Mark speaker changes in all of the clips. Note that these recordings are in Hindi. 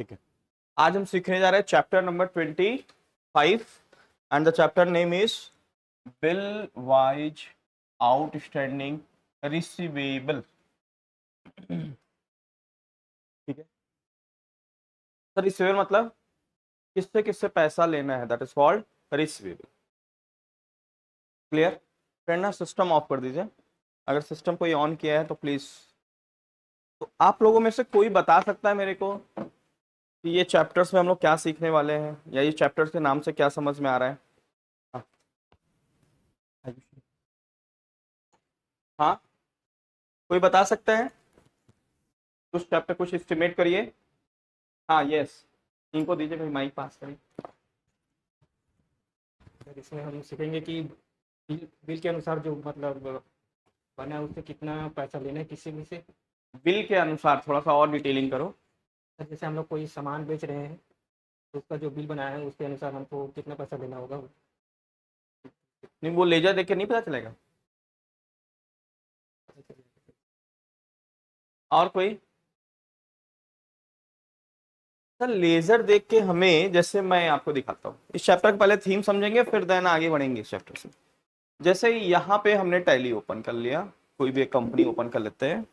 Speaker 1: ठीक है, आज हम सीखने जा रहे हैं chapter number 25 and the chapter name is bill wise outstanding receivable. ठीक है सर, रिसीवेबल मतलब किससे किससे पैसा लेना है, that is called receivable. Clear friend? ना सिस्टम ऑफ कर दीजिए, अगर सिस्टम कोई ऑन किया है तो प्लीज। तो आप लोगों में से कोई बता सकता है मेरे को कि ये चैप्टर्स में हम लोग क्या सीखने वाले हैं, या ये चैप्टर्स के नाम से क्या समझ में आ रहा है? हाँ हाँ, कोई बता सकते हैं? कुछ चैप्टर कुछ एस्टिमेट करिए। हाँ यस, इनको दीजिए भाई, माइक पास करिए।
Speaker 2: सर इसमें हम सीखेंगे कि बिल के अनुसार जो मतलब बना है उससे कितना पैसा लेना है किसी भी से।
Speaker 1: बिल के अनुसार थोड़ा सा और डिटेलिंग करो।
Speaker 2: सर जैसे हम लोग कोई सामान बेच रहे हैं तो उसका जो बिल बनाया है उसके अनुसार हमको कितना पैसा देना होगा।
Speaker 1: नहीं, वो लेजर देख के नहीं पता चलेगा? और कोई? सर लेजर देख के हमें, जैसे मैं आपको दिखाता हूँ, इस चैप्टर के पहले थीम समझेंगे फिर देन आगे बढ़ेंगे इस चैप्टर से। जैसे यहाँ पे हमने टैली ओपन कर लिया, कोई भी एक कंपनी ओपन कर लेते हैं।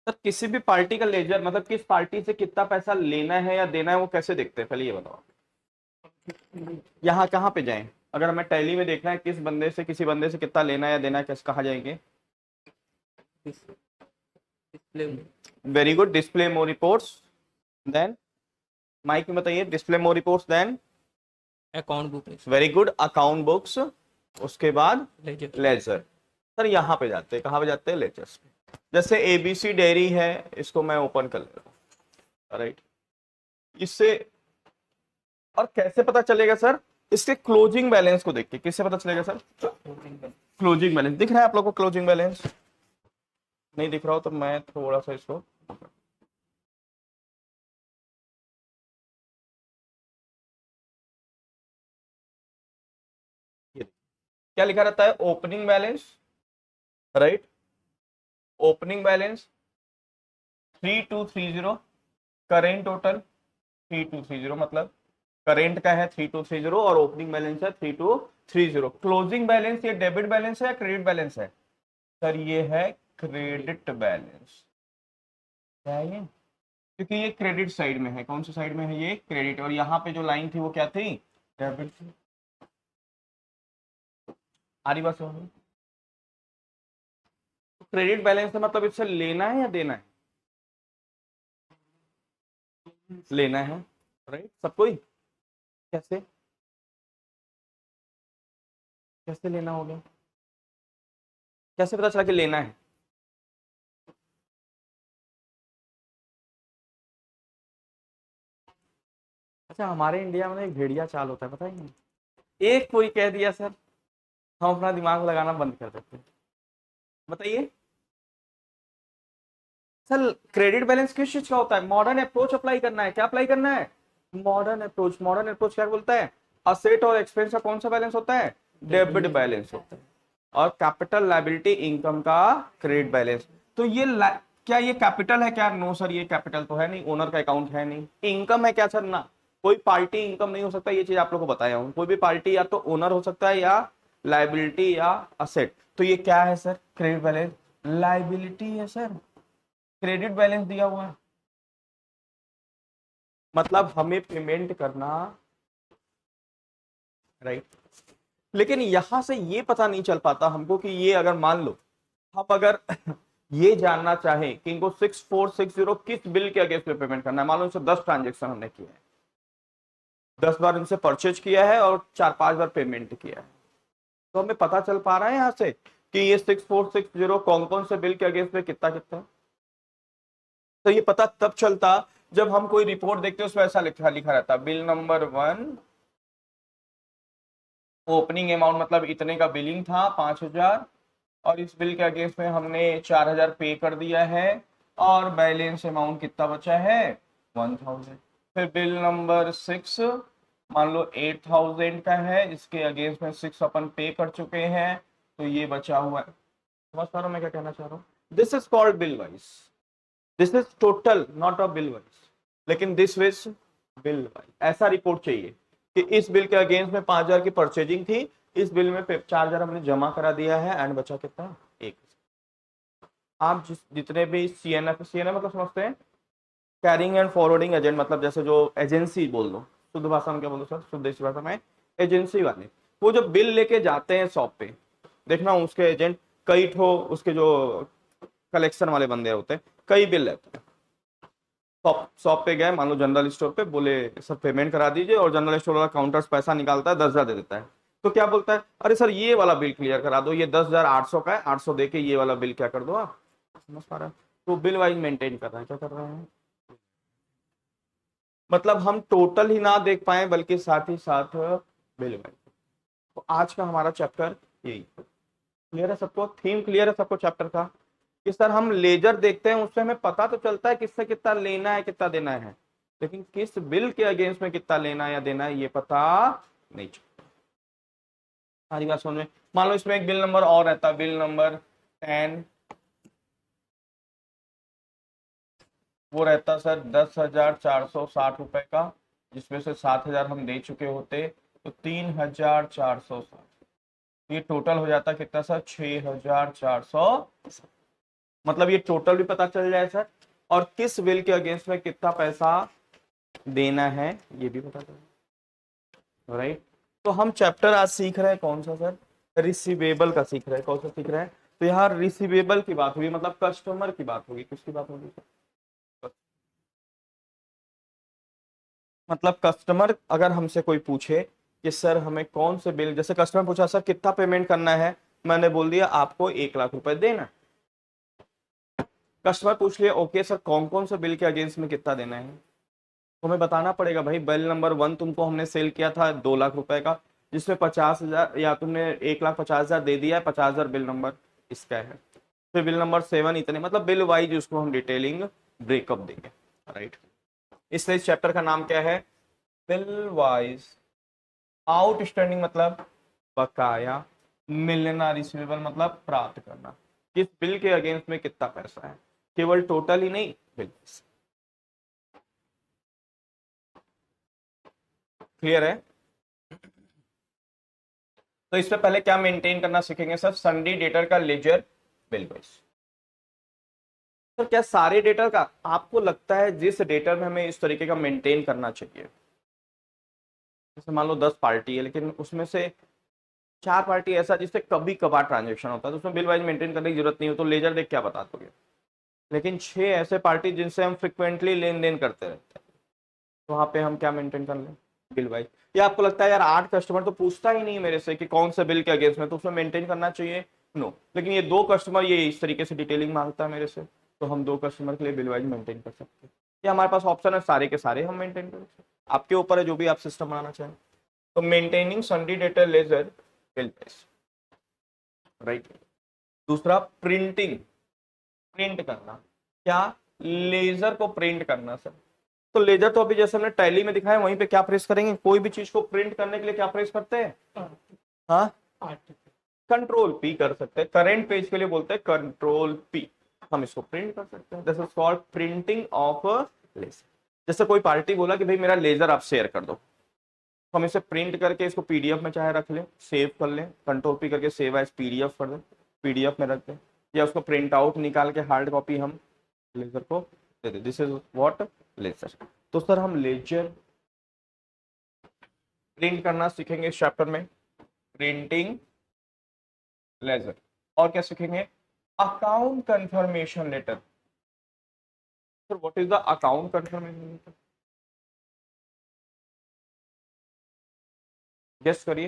Speaker 1: सर किसी भी पार्टी का लेजर मतलब किस पार्टी से कितना पैसा लेना है या देना है वो कैसे देखते हैं, पहले ये बताओ। यहाँ कहाँ पे जाएं? अगर हमें टैली में देखना है किस बंदे से किसी बंदे से कितना लेना है या देना है, कैसे कहाँ जाएंगे?
Speaker 2: Display
Speaker 1: very good, display more reports. Then mike में बताइए, display more reports, then
Speaker 2: account book
Speaker 1: very good, account books. उसके बाद
Speaker 2: लेजर।
Speaker 1: लेजर। सर यहाँ पे जाते हैं, कहाँ पे जाते हैं? लेजर्स पे। जैसे एबीसी डेयरी है, इसको मैं ओपन कर लेता हूँ, राइट। इससे और कैसे पता चलेगा सर? इसके क्लोजिंग बैलेंस को देख के। किससे पता चलेगा सर? क्लोजिंग बैलेंस दिख रहा है आप लोग को? क्लोजिंग बैलेंस नहीं दिख रहा हो तो मैं थोड़ा सा इसको, क्या लिखा रहता है? Opening balance, right. Opening balance 3230, current total 3230, मतलब करेंट का है 3230 और ओपनिंग बैलेंस है 3230। क्लोजिंग बैलेंस ये डेबिट बैलेंस है या क्रेडिट बैलेंस है? सर ये है क्रेडिट बैलेंस। क्या है ये? क्योंकि ये क्रेडिट साइड में है। कौन सी साइड में है? ये क्रेडिट। और यहाँ पे जो लाइन थी वो क्या थी? डेबिट थी। आ रही बात समझ? क्रेडिट बैलेंस का मतलब इससे लेना है या देना है? लेना है, राइट। सबको ही? कैसे कैसे लेना होगा? कैसे पता चला कि लेना है? अच्छा, हमारे इंडिया में एक भेड़िया चाल होता है, पता है? एक कोई कह दिया सर, हम अपना दिमाग लगाना बंद कर देते हैं। बताइए सर, क्रेडिट बैलेंस किस चीज का होता है? मॉडर्न अप्रोच अप्लाई करना है। क्या अप्लाई करना है? Modern approach. मॉडर्न अप्रोच क्या बोलता है? असेट और एक्सपेंस का कौन सा बैलेंस होता है? डेबिट बैलेंस होता है। और कैपिटल लायबिलिटी इनकम का क्रेडिट बैलेंस। तो ये क्या ये कैपिटल है क्या? नो सर, ये कैपिटल तो है नहीं, ओनर का अकाउंट है नहीं। इनकम है क्या सर? ना, कोई पार्टी इनकम नहीं हो सकता। ये चीज आप लोग को बताया हूं, कोई भी पार्टी या तो ओनर हो सकता है या लायबिलिटी या असेट। तो ये क्या है सर? क्रेडिट बैलेंस लायबिलिटी है सर। क्रेडिट बैलेंस दिया हुआ है मतलब हमें पेमेंट करना, राइट। लेकिन यहां से ये पता नहीं चल पाता हमको कि ये अगर मान लो हम अगर ये जानना चाहें कि इनको 6460 किस बिल के अगेंस्ट में पेमेंट करना है। मान लो इनसे 10 ट्रांजेक्शन हमने किया है, 10 बार इनसे परचेज किया है और 4-5 बार पेमेंट किया है, तो हमें पता चल पा रहा है यहां से कि ये 6460 कौन कौन से बिल के अगेंस्ट में कितना कितना। तो ये पता तब चलता जब हम कोई रिपोर्ट देखते हैं उसमें ऐसा लिखा लिखा रहता, बिल नंबर 1 ओपनिंग अमाउंट, मतलब इतने का बिलिंग था 5000 और इस बिल के अगेंस्ट में हमने 4000 पे कर दिया है और बैलेंस अमाउंट कितना बचा है? 1000। फिर बिल नंबर 6 मान लो 8,000 का है, इसके अगेंस्ट में 6 अपन पे कर चुके हैं, तो ये बचा हुआ है। समझ पा रहा हूं मैं क्या कहना चाह रहा हूँ? This is called bill wise, this is total not a bill wise, लेकिन दिस इज बिल वाइज। ऐसा रिपोर्ट चाहिए कि इस बिल के अगेंस्ट में 5,000 की परचेजिंग थी, इस बिल में 4,000 हमने जमा करा दिया है, एंड बचा कितना? एक। आप जितने भी सीएनएफ, सीएनएफ मतलब समझते हैं, कैरिंग एंड फॉरवर्डिंग एजेंट, मतलब जैसे जो एजेंसी बोल दो, शुद्ध भाषा में क्या बोलो सर, शुद्ध देसी भाषा में एजेंसी वाले, वो जो बिल लेके जाते हैं शॉप पे, देखना उसके एजेंट कई ठो, उसके जो कलेक्शन वाले बंदे होते हैं, कई बिल लेते हैं। शॉप शॉप पे गए, मान लो जनरल स्टोर पे, बोले सर पेमेंट करा दीजिए, और जनरल स्टोर वाला काउंटर से पैसा निकालता है, 10,000 दे देता है। तो क्या बोलता है, अरे सर ये वाला बिल क्लियर करा दो, ये 10,800 का है, 800 दे के ये वाला बिल क्या कर दो आप। समझ पा रहे हैं? तो बिल वाइज मेंटेन कर रहा है, क्या कर रहे हैं, मतलब हम टोटल ही ना देख पाए, बल्कि साथ ही साथ बिल वाइज। तो आज का हमारा चैप्टर यही क्लियर है सबको, थीम क्लियर है सबको चैप्टर का, कि सर हम लेजर देखते हैं, उससे हमें पता तो चलता है किससे कितना लेना है कितना देना है, लेकिन किस बिल के अगेंस्ट में कितना लेना है या देना है ये पता नहीं चलता। सारी बात समझ में। मान लो इसमें एक बिल नंबर और रहता है, बिल नंबर 10, वो रहता सर 10,460 रुपए का, जिसमें से 7,000 हम दे चुके होते, तो 3,460, ये टोटल हो जाता कितना सर, 6,400। मतलब ये टोटल भी पता चल जाए सर, और किस बिल के अगेंस्ट में कितना पैसा देना है ये भी पता चले, राइट। तो हम चैप्टर आज सीख रहे हैं कौन सा सर, रिसीवेबल का सीख रहे हैं। कौन सा सीख रहे हैं? तो यहाँ रिसीवेबल की बात होगी, मतलब कस्टमर की बात होगी। किसकी बात होगी सर? मतलब कस्टमर अगर हमसे कोई पूछे कि सर हमें कौन से बिल, जैसे कस्टमर पूछा सर कितना पेमेंट करना है, मैंने बोल दिया आपको 1,00,000 रुपए देना। कस्टमर पूछ लिया ओके सर कौन कौन से बिल के अगेंस्ट में कितना देना है, तो हमें बताना पड़ेगा भाई बिल नंबर 1 तुमको हमने सेल किया था 2,00,000 रुपए का, जिसमें 50,000 या तुमने 1,50,000 दे दिया है, 50,000 बिल नंबर इसका है। फिर बिल नंबर 7 इतने, मतलब बिल वाइज उसको हम डिटेलिंग ब्रेकअप देंगे, राइट। इसलिए इस चैप्टर का नाम क्या है, बिल वाइज आउटस्टैंडिंग, मतलब बकाया, मिलना रिसीवेबल मतलब प्राप्त करना, किस बिल के अगेंस्ट में कितना पैसा है, केवल टोटल ही नहीं बिल। क्लियर है? तो इससे पहले क्या मेंटेन करना सीखेंगे सर, सन्डी डेटर का लेजर बिल वाइज। सर क्या सारे डेटर का आपको लगता है जिस डेटर में हमें इस तरीके का मेंटेन करना चाहिए, जैसे मान लो 10 पार्टी है, लेकिन उसमें से 4 पार्टी ऐसा जिससे कभी कभार ट्रांजेक्शन होता है, तो उसमें बिल वाइज मेंटेन करने की जरूरत नहीं हो, तो लेजर देख क्या बता दोगे। लेकिन 6 ऐसे पार्टी जिनसे हम फ्रिक्वेंटली लेन देन करते रहते हैं, तो वहां पे हम क्या मेंटेन कर लें, बिल वाइज। या आपको लगता है यार 8 कस्टमर तो पूछता ही नहीं मेरे से कि कौन सा बिल के अगेंस्ट में, तो उसमें मेंटेन करना चाहिए, नो। लेकिन ये 2 कस्टमर ये इस तरीके से डिटेलिंग मांगता है मेरे से, तो हम 2 कस्टमर के लिए बिल वाइज मेंटेन कर सकते हैं। या हमारे पास ऑप्शन है सारे के सारे हम मेंटेन कर सकते हैं, आपके ऊपर है जो भी आप सिस्टम बनाना चाहें। तो maintaining sundry data ledger bill wise, right. दूसरा प्रिंटिंग, प्रिंट करना, क्या, लेजर को प्रिंट करना सर। तो लेजर तो अभी जैसे हमने टैली में दिखाया, वहीं पे क्या प्रेस करेंगे, कोई भी चीज को प्रिंट करने के लिए क्या प्रेस करते हैं, हाँ, कंट्रोल पी कर सकते हैं। करेंट पेज के लिए बोलते हैं कंट्रोल पी, हम इसको प्रिंट कर सकते हैं। This is called printing of ledger. जैसे कोई पार्टी बोला कि भाई मेरा लेजर आप शेयर कर दो, तो हम इसे प्रिंट करके इसको पीडीएफ में चाहे रख लें, सेव कर लें, कंट्रोल पी करके सेव एज पीडीएफ कर दें, पीडीएफ में रख दें, या उसको प्रिंट आउट निकाल के हार्ड कॉपी हम लेजर को दे दें। This is what, ledger. तो सर हम लेजर प्रिंट करना सीखेंगे इस चैप्टर में, प्रिंटिंग लेजर। और क्या सीखेंगे, account confirmation letter. Sir what is the account confirmation letter, guess करिए,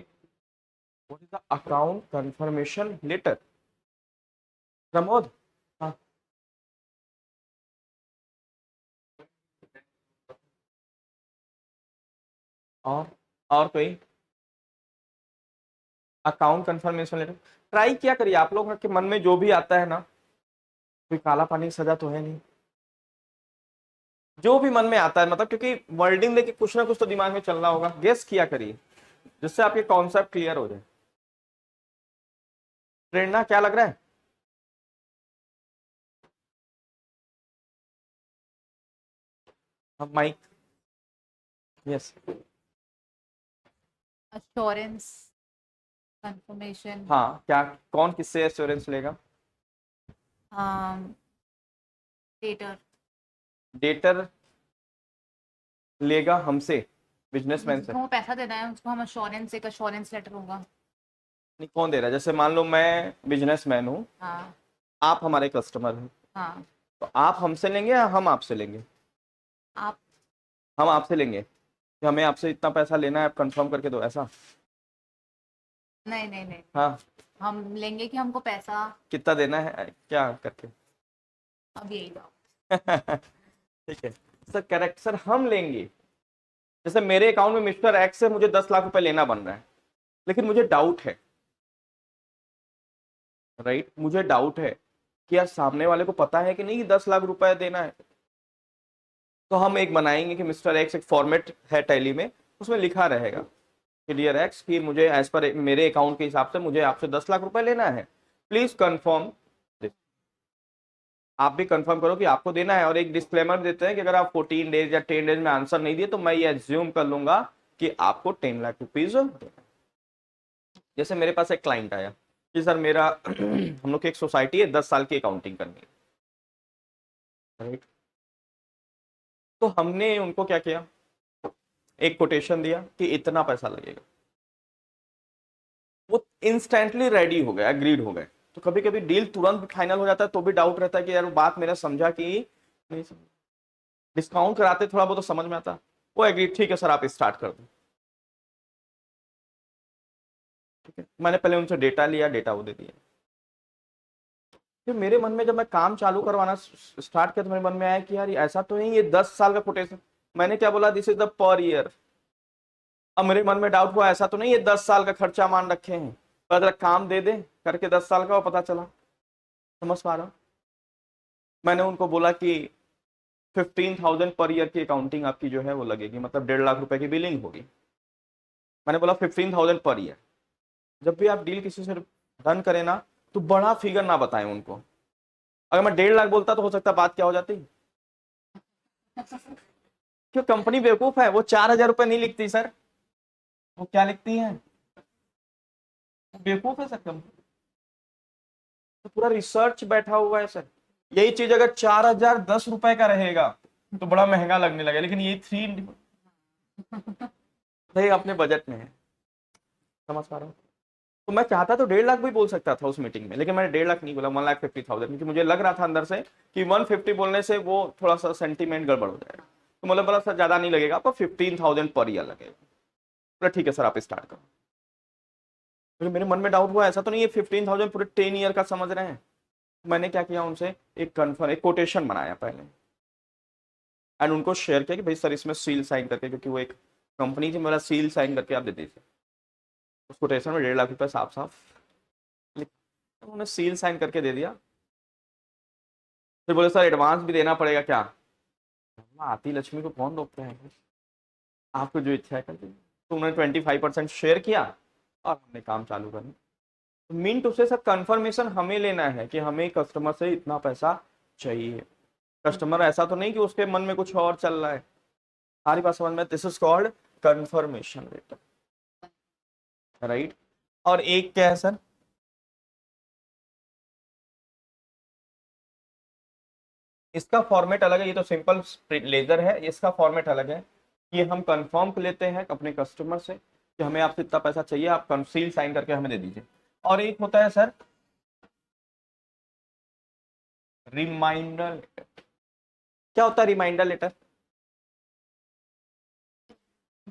Speaker 1: what is the account confirmation letter, Pramod. हाँ, और कोई, अकाउंट कंफर्मेशन लेटर ट्राई किया करिए, आप लोगों के मन में जो भी आता है ना, कोई काला पानी की सजा तो है नहीं। जो भी मन में आता है, मतलब क्योंकि वर्डिंग लेके कुछ ना कुछ तो दिमाग में चलना होगा, गेस किया करिए जिससे आपके कॉन्सेप्ट क्लियर हो जाए। प्रेरणा क्या लग रहा है? माइक। यस।
Speaker 3: assurance, confirmation,
Speaker 1: हाँ, क्या कौन किससे एश्योरेंस लेगा?
Speaker 3: dater,
Speaker 1: डेटर लेगा हमसे, बिजनेसमैन से।
Speaker 3: जिसको हमें पैसा देना है उसको हम assurance, एक assurance letter होगा।
Speaker 1: नहीं, कौन दे रहा है? जैसे मान लो मैं बिजनेसमैन हूँ,
Speaker 3: हाँ
Speaker 1: आप हमारे कस्टमर हैं,
Speaker 3: हाँ।
Speaker 1: तो आप हमसे लेंगे या हम आपसे लेंगे?
Speaker 3: आप
Speaker 1: हम आपसे लेंगे कि हमें आपसे इतना पैसा लेना है, आप कंफर्म करके दो, ऐसा?
Speaker 3: नहीं नहीं नहीं,
Speaker 1: हाँ,
Speaker 3: हम लेंगे कि हमको पैसा
Speaker 1: कितना देना है क्या करके?
Speaker 3: अब यही दो।
Speaker 1: ठीक है सर, करेक्ट सर, हम लेंगे। जैसे मेरे अकाउंट में मिस्टर एक्स से मुझे 10 लाख रुपए लेना बन रहा है, लेकिन मुझे डाउट है, राइट, मुझे डाउट है कि यार सामने वाले को पता है कि नहीं कि 10 लाख रुपए देना है। तो हम एक बनाएंगे कि मिस्टर एक्स, एक फॉर्मेट है टैली में, उसमें लिखा रहेगा कि डियर एक्स, कि मुझे एज पर मेरे अकाउंट के हिसाब से मुझे आपसे 10 लाख रुपए लेना है, प्लीज कंफर्म। आप भी कंफर्म करो कि आपको देना है, और एक डिस्क्लेमर देते हैं कि अगर आप 14 डेज या 10 डेज में आंसर नहीं दिए तो मैं ये एज्यूम कर लूंगा कि आपको 10 लाख रुपीज। जैसे मेरे पास एक क्लाइंट आया कि सर मेरा हम लोग की एक सोसाइटी है, 10 साल की अकाउंटिंग करनी है, राइट। तो हमने उनको क्या किया, एक कोटेशन दिया कि इतना पैसा लगेगा, वो इंस्टेंटली रेडी हो गए, अग्रीड हो गए। तो कभी कभी डील तुरंत फाइनल हो जाता है तो भी डाउट रहता है कि यार वो बात मेरा समझा कि नहीं समझा। डिस्काउंट कराते थोड़ा बहुत तो समझ में आता, वो एग्रीड, ठीक है सर आप स्टार्ट कर दो। ठीक है, मैंने पहले उनसे डेटा लिया, डेटा वो दे दिया। फिर मेरे मन में जब मैं काम चालू करवाना स्टार्ट किया तो मेरे मन में आया कि यार ऐसा तो नहीं, ये 10 साल का कोटेशन। मैंने क्या बोला, this is the per year. अब मेरे मन में डाउट हुआ, ऐसा तो नहीं ये 10 साल का खर्चा मान रखे हैं, तो अगर काम दे दे करके 10 साल का, वो पता चला। समझ पा रहा हूँ? मैंने उनको बोला कि 15,000 पर ईयर की अकाउंटिंग आपकी जो है वो लगेगी, मतलब 1.5 लाख रुपए की बिलिंग होगी। मैंने बोला 15,000 पर ईयर। जब भी आप डील किसी से रन करें ना, तो बड़ा फिगर ना बताएं उनको। अगर मैं 1.5 लाख बोलता तो हो सकता है बात क्या हो जाती। क्यों, कंपनी बेवकूफ है, वो 4,000 रुपए नहीं लिखती सर, वो क्या लिखती है, बेवकूफ है सर कंपनी। तो पूरा रिसर्च बैठा हुआ है सर। यही चीज अगर 4,010 रुपए का रहेगा तो बड़ा महंगा लगने लगा, लेकिन ये 3 भाई अपने बजट में है। समझ पा रहा हूँ? तो मैं चाहता तो 1.5 लाख भी बोल सकता था उस मीटिंग में, लेकिन मैंने 1.5 लाख नहीं बोला, 1,50,000, क्योंकि मुझे लग रहा था अंदर से कि 150 बोलने से वो थोड़ा सा सेंटीमेंट गड़बड़ हो जाएगा। तो मतलब बोला सर ज्यादा नहीं लगेगा, आपको 15,000 पर ईयर लगेगा। बोला ठीक है सर आप स्टार्ट करो। क्योंकि मेरे मन में डाउट हुआ, ऐसा तो नहीं है 15,000 पूरे 10 ईयर का समझ रहे हैं। मैंने क्या किया, उनसे एक कन्फर्म, एक कोटेशन बनाया पहले, एंड उनको शेयर किया कि भाई सर इसमें सील साइन करके, क्योंकि वो एक कंपनी थी, मेरा सील साइन करके आप दे दीजिए। उस कोटेशन में 1.5 लाख रुपए साफ साफ उन्होंने सील साइन करके दे दिया। फिर बोले सर एडवांस भी देना पड़ेगा क्या? आती लक्ष्मी को कौन रोकते हैं, आपको जो इच्छा है कर दीजिए। तो उन्होंने 25% शेयर किया और हमने काम चालू कर दिया। मीन टू से सर कंफर्मेशन हमें लेना है कि हमें कस्टमर से इतना पैसा चाहिए। कस्टमर ऐसा तो नहीं कि उसके मन में कुछ और चल रहा है। सारी बात समझ में, this is called confirmation letter, right. और एक क्या है सर, इसका फॉर्मेट अलग है, ये तो सिंपल लेजर है, इसका फॉर्मेट अलग है। ये हम कंफर्म लेते हैं अपने कस्टमर से कि हमें आपसे इतना पैसा चाहिए, आप सील साइन करके हमें दे दीजिए। और एक होता है सर रिमाइंडर लेटर। क्या होता है रिमाइंडर लेटर?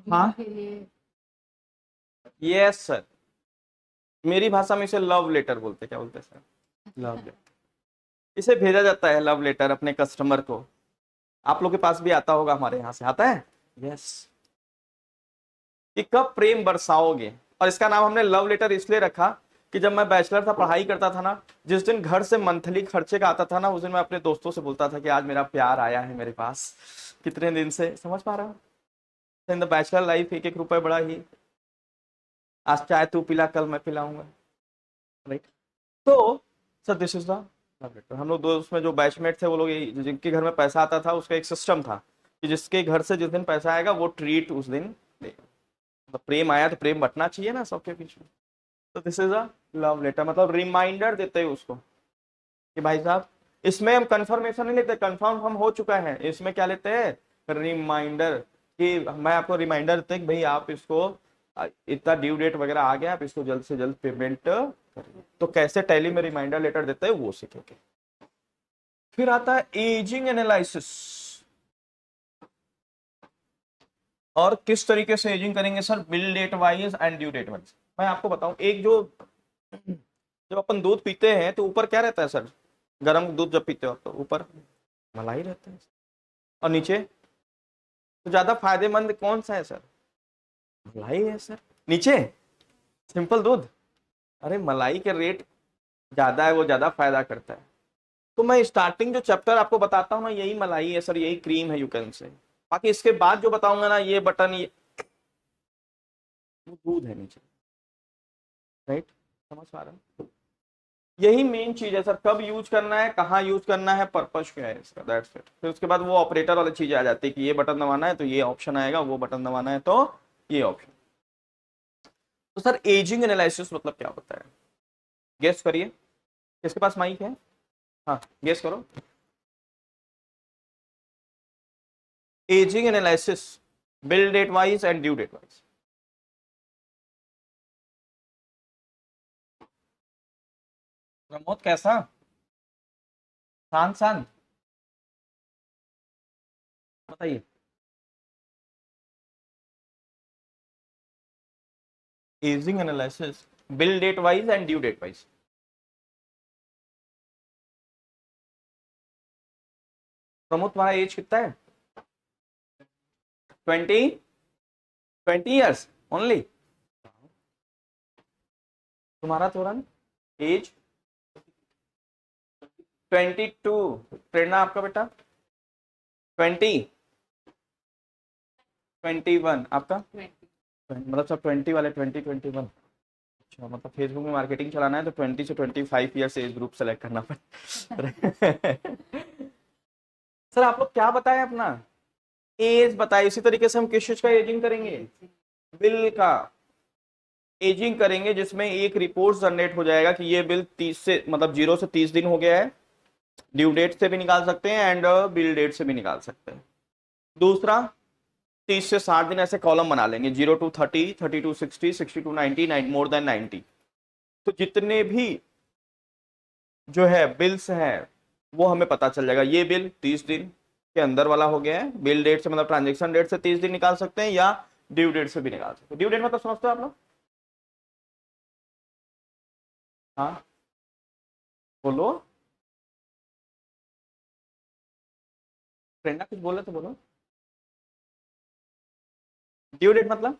Speaker 1: हाँ,
Speaker 3: के लिए
Speaker 1: यस सर, मेरी भाषा में इसे लव लेटर बोलते हैं। क्या बोलते हैं सर? Love letter. इसे भेजा जाता है लव लेटर अपने कस्टमर को। आप लोग के पास भी आता होगा, हमारे यहाँ से आता है। यस, कि कब प्रेम बरसाओगे। और इसका नाम हमने लव लेटर इसलिए रखा कि जब मैं बैचलर था, पढ़ाई करता था ना, जिस दिन घर से मंथली खर्चे का आता था ना, उस दिन मैं अपने दोस्तों से बोलता था कि आज मेरा प्यार आया है मेरे पास, कितने दिन से, समझ पा रहा हूँ? इन द बैचलर लाइफ एक एक रुपए बड़ा ही, आज चाय तू पिला कल मैं पिलाऊंगा, राइट? तो सर दिस इज द हम लोग दोस्त में जो बैचमेट थे वो लोग जिनके घर में पैसा आता था उसका एक सिस्टम था कि जिसके घर से जिस दिन पैसा आएगा वो ट्रीट उस दिन देगा। मतलब प्रेम आया तो प्रेम बंटना चाहिए ना सबके बीच में। तो this is a love letter, मतलब रिमाइंडर देते हैं उसको कि भाई साहब, इसमें हम कंफर्मेशन नहीं लेते, कंफर्म हम हो चुका है, इसमें क्या लेते हैं, रिमाइंडर, कि मैं आपको रिमाइंडर देते हैं कि भाई आप इसको इतना ड्यू डेट वगैरह आ गया, आप इसको जल्द से जल्द पेमेंट करिए। तो कैसे टैली में रिमाइंडर लेटर देते हैं वो सीखेंगे। फिर आता है एजिंग एनालिसिस, और किस तरीके से एजिंग करेंगे sir, bill date wise and due date wise. मैं आपको बताऊं, एक जो जब अपन दूध पीते हैं तो ऊपर क्या रहता है सर, गर्म दूध जब पीते हो तो ऊपर मलाई रहता है, और नीचे तो ज्यादा फायदेमंद कौन सा है सर, मलाई है सर। नीचे सिंपल दूध, अरे मलाई के रेट ज्यादा है, वो ज्यादा फायदा करता है। तो मैं स्टार्टिंग जो चैप्टर आपको बताता हूँ ना, यही मलाई है सर, यही क्रीम है, यू कैन से। बाकी इसके बाद जो बताऊंगा ना, ये बटन, ये वो दूध है नीचे, राइट? समझ पा रहे हैं? यही मेन चीज है सर, कब यूज करना है, कहाँ यूज करना है, पर्पस क्या है इसका, दैट्स इट। फिर उसके बाद वो ऑपरेटर वाली चीज आ जाती है कि ये बटन दबाना है तो ये ऑप्शन आएगा, वो बटन दबाना है तो ये ऑप्शन। तो सर एजिंग एनालिसिस मतलब क्या होता है, गेस करिए, किसके पास माइक है? हाँ गेस करो। Ageing analysis, bill date wise and due date wise. Pramod कैसा, शांत शांत बताइए। Ageing analysis, bill date wise and due date wise. Pramod तुम्हारा एज कितना है? 20 ईयर्स ओनली। तुम्हारा तुरंत एज 22। प्रेरणा आपका बेटा 20, 21 आपका, मतलब सब 20 वाले, 20, 21। अच्छा, मतलब फेसबुक में मार्केटिंग चलाना है तो 20 से 25 ईयर्स एज ग्रुप सेलेक्ट करना पड़ेगा। सर आप लोग क्या बताएं अपना एज बताए, इसी तरीके से हम किस चीज का एजिंग करेंगे, बिल का एजिंग करेंगे, जिसमें एक रिपोर्ट जनरेट हो जाएगा कि ये बिल 30 से मतलब 0 से 30 दिन हो गया है, ड्यू डेट से भी निकाल सकते हैं एंड बिल डेट से भी निकाल सकते हैं। दूसरा 30 से 60 दिन ऐसे कॉलम बना लेंगे, 0 to 30, 30 to 60, 60 to 90, more than 90। तो जितने भी जो है बिल्स हैं वो हमें पता चल जाएगा, ये बिल 30 दिन के अंदर वाला हो गया है, बिल डेट से मतलब ट्रांजेक्शन डेट से 30 दिन निकाल सकते हैं या ड्यू डेट से भी निकाल सकते हैं। ड्यू डेट मतलब समझते हो आप लोग? हाँ बोलो, प्रेरणा कुछ बोले तो बोलो। ड्यू डेट मतलब,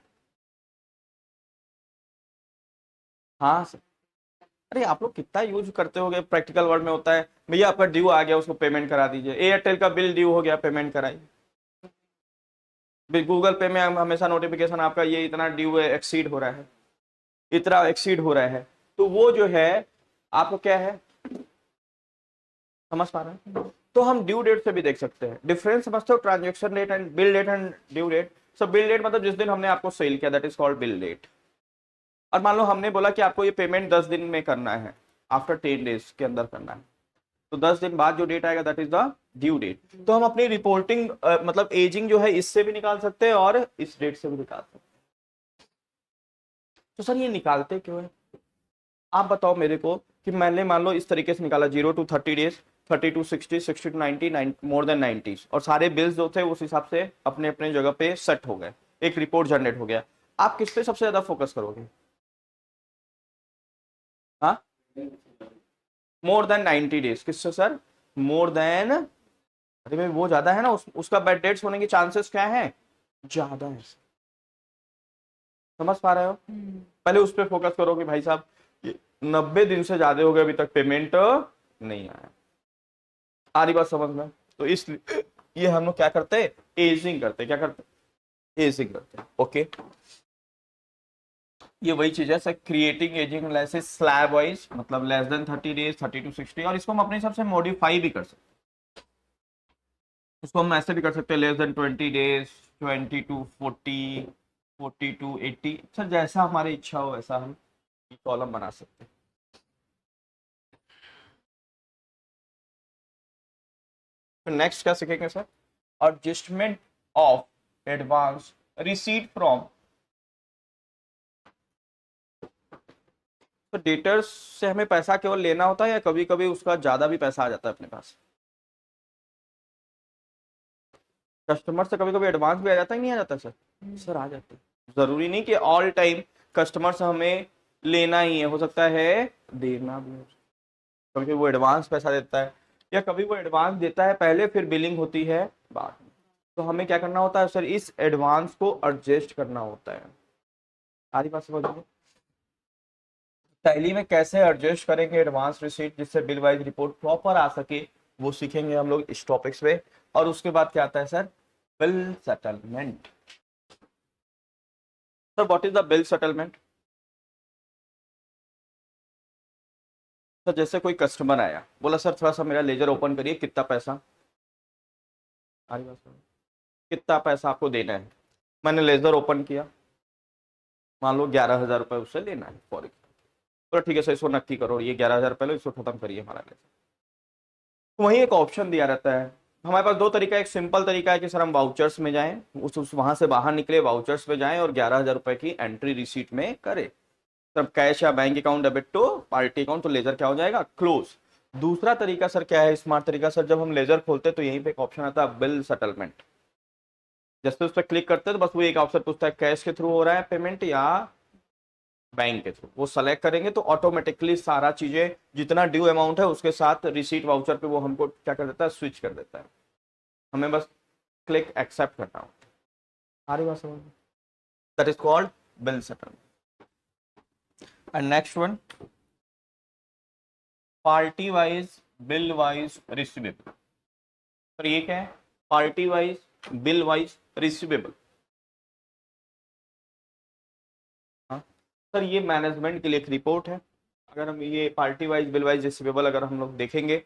Speaker 1: हाँ सर, अरे आप लोग कितना यूज करते होगे, प्रैक्टिकल वर्ड में होता है भैया आपका ड्यू आ गया उसको पेमेंट करा दीजिए, एयरटेल का बिल ड्यू हो गया पेमेंट कराइए, गूगल पे में हमेशा नोटिफिकेशन आपका ये इतना ड्यू है, एक्सीड हो रहा है, इतना एक्सीड हो रहा है। तो वो जो है आपको क्या है, समझ पा रहे हैं? तो हम ड्यू डेट से भी देख सकते हैं, डिफरेंस समझते हो, transaction date and bill date and due date. So bill date मतलब जिस दिन हमने आपको सेल किया, that is called bill date. और मान लो हमने बोला कि आपको ये पेमेंट 10 दिन में करना है, आफ्टर 10 डेज के अंदर करना है, तो 10 दिन बाद जो डेट आएगा that is the due date. तो हम अपनी रिपोर्टिंग मतलब एजिंग जो है इससे भी निकाल सकते हैं और इस डेट से भी निकाल सकते हैं। तो सर ये निकालते क्यों है, आप बताओ मेरे को कि मैंने मान लो इस तरीके से निकाला 0 to 30 days, 30 to 60, 60 to 90, more than 90, और सारे बिल्स जो थे उस हिसाब से अपने अपने जगह पे सेट हो गए, एक रिपोर्ट जनरेट हो गया। आप किस पे सबसे ज्यादा फोकस करोगे? हाँ मोर देन 90 डेज, किससे सर, मोर देन, अरे भाई वो ज्यादा है ना, उसका बैड डेट्स होने के चांसेस क्या है, ज्यादा है। समझ पा रहे हो? पहले उस पर फोकस करो कि भाई साहब 90 दिन से ज्यादा हो गए अभी तक पेमेंट नहीं आया, आ रही बात समझ में? तो इसलिए ये हम लोग क्या करते हैं, एजिंग करते हैं, क्या करते हैं, एजिंग करते हैं। ओके, ये वही चीज है sir, creating ageing analysis slab wise, मतलब लेस देन 30 डेज, 30 to 60, और इसको हम अपने हिसाब से मॉडिफाई भी कर सकते हैं। इसको हम ऐसे भी कर सकते हैं, less than 20 days, 20 to 40, 40 to 80, sir जैसा हमारी इच्छा हो वैसा हम कॉलम बना सकते हैं। तो नेक्स्ट क्या सीखेंगे sir, adjustment of advance receipt from, तो डेटर्स से हमें पैसा केवल लेना होता है या कभी कभी उसका ज्यादा भी पैसा आ जाता है अपने पास, कस्टमर से कभी कभी एडवांस भी आ जाता है, नहीं आ जाता सर? सर आ जाता है, जरूरी नहीं कि ऑल टाइम कस्टमर से हमें लेना ही है, हो सकता है देना भी हो, कभी वो एडवांस पैसा देता है या कभी वो एडवांस देता है पहले फिर बिलिंग होती है बाद में, तो हमें क्या करना होता है सर, इस एडवांस को एडजस्ट करना होता है। आधी बात समझिए, टैली में कैसे एडजस्ट करेंगे एडवांस रिसीट जिससे बिल वाइज रिपोर्ट प्रॉपर आ सके, वो सीखेंगे हम लोग इस टॉपिक्स पे। और उसके बाद क्या आता है sir, bill settlement. Sir what is the bill settlement? Sir जैसे कोई कस्टमर आया, बोला सर थोड़ा सा मेरा लेजर ओपन करिए, कितना पैसा, आधी बात समझिए, कितना पैसा आपको देना है, मैंने लेजर ओपन किया, मान लो 11,000 रुपये उससे लेना है फॉर एग्जाम्पल, तो ठीक है सर इसको नक्की करो, ये 11,000 रुपये लो, इसको खत्म करिए हमारा लेजर। तो वहीं एक ऑप्शन दिया रहता है, हमारे पास दो तरीका है, एक सिंपल तरीका है कि सर हम वाउचर्स में जाएं, उस वहां से बाहर निकले वाउचर्स में जाएं और 11,000 रुपए की एंट्री रिसीट में करें, तब कैश या bank account debit to party account, तो लेजर क्या हो जाएगा, क्लोज। दूसरा तरीका सर क्या है, स्मार्ट तरीका सर, जब हम लेजर खोलते हैं तो यहीं पे एक ऑप्शन आता है बिल सेटलमेंट, जैसे उस पर क्लिक करते हैं तो बस वो एक ऑप्शन पूछता है कैश के थ्रू हो रहा है पेमेंट या बैंक के थ्रू, वो सेलेक्ट करेंगे तो ऑटोमेटिकली सारा चीजें जितना ड्यू अमाउंट है उसके साथ रिसीट वाउचर पे वो हमको क्या कर देता है, स्विच कर देता है, हमें बस क्लिक एक्सेप्ट करना हो। आ रही बात समझ में? That is called bill settlement. And next one, party wise bill wise receivable. Sir ये क्या है, party wise bill wise receivable? हाँ सर, ये मैनेजमेंट के लिए एक रिपोर्ट है, अगर हम ये party wise bill wise receivable अगर हम लोग देखेंगे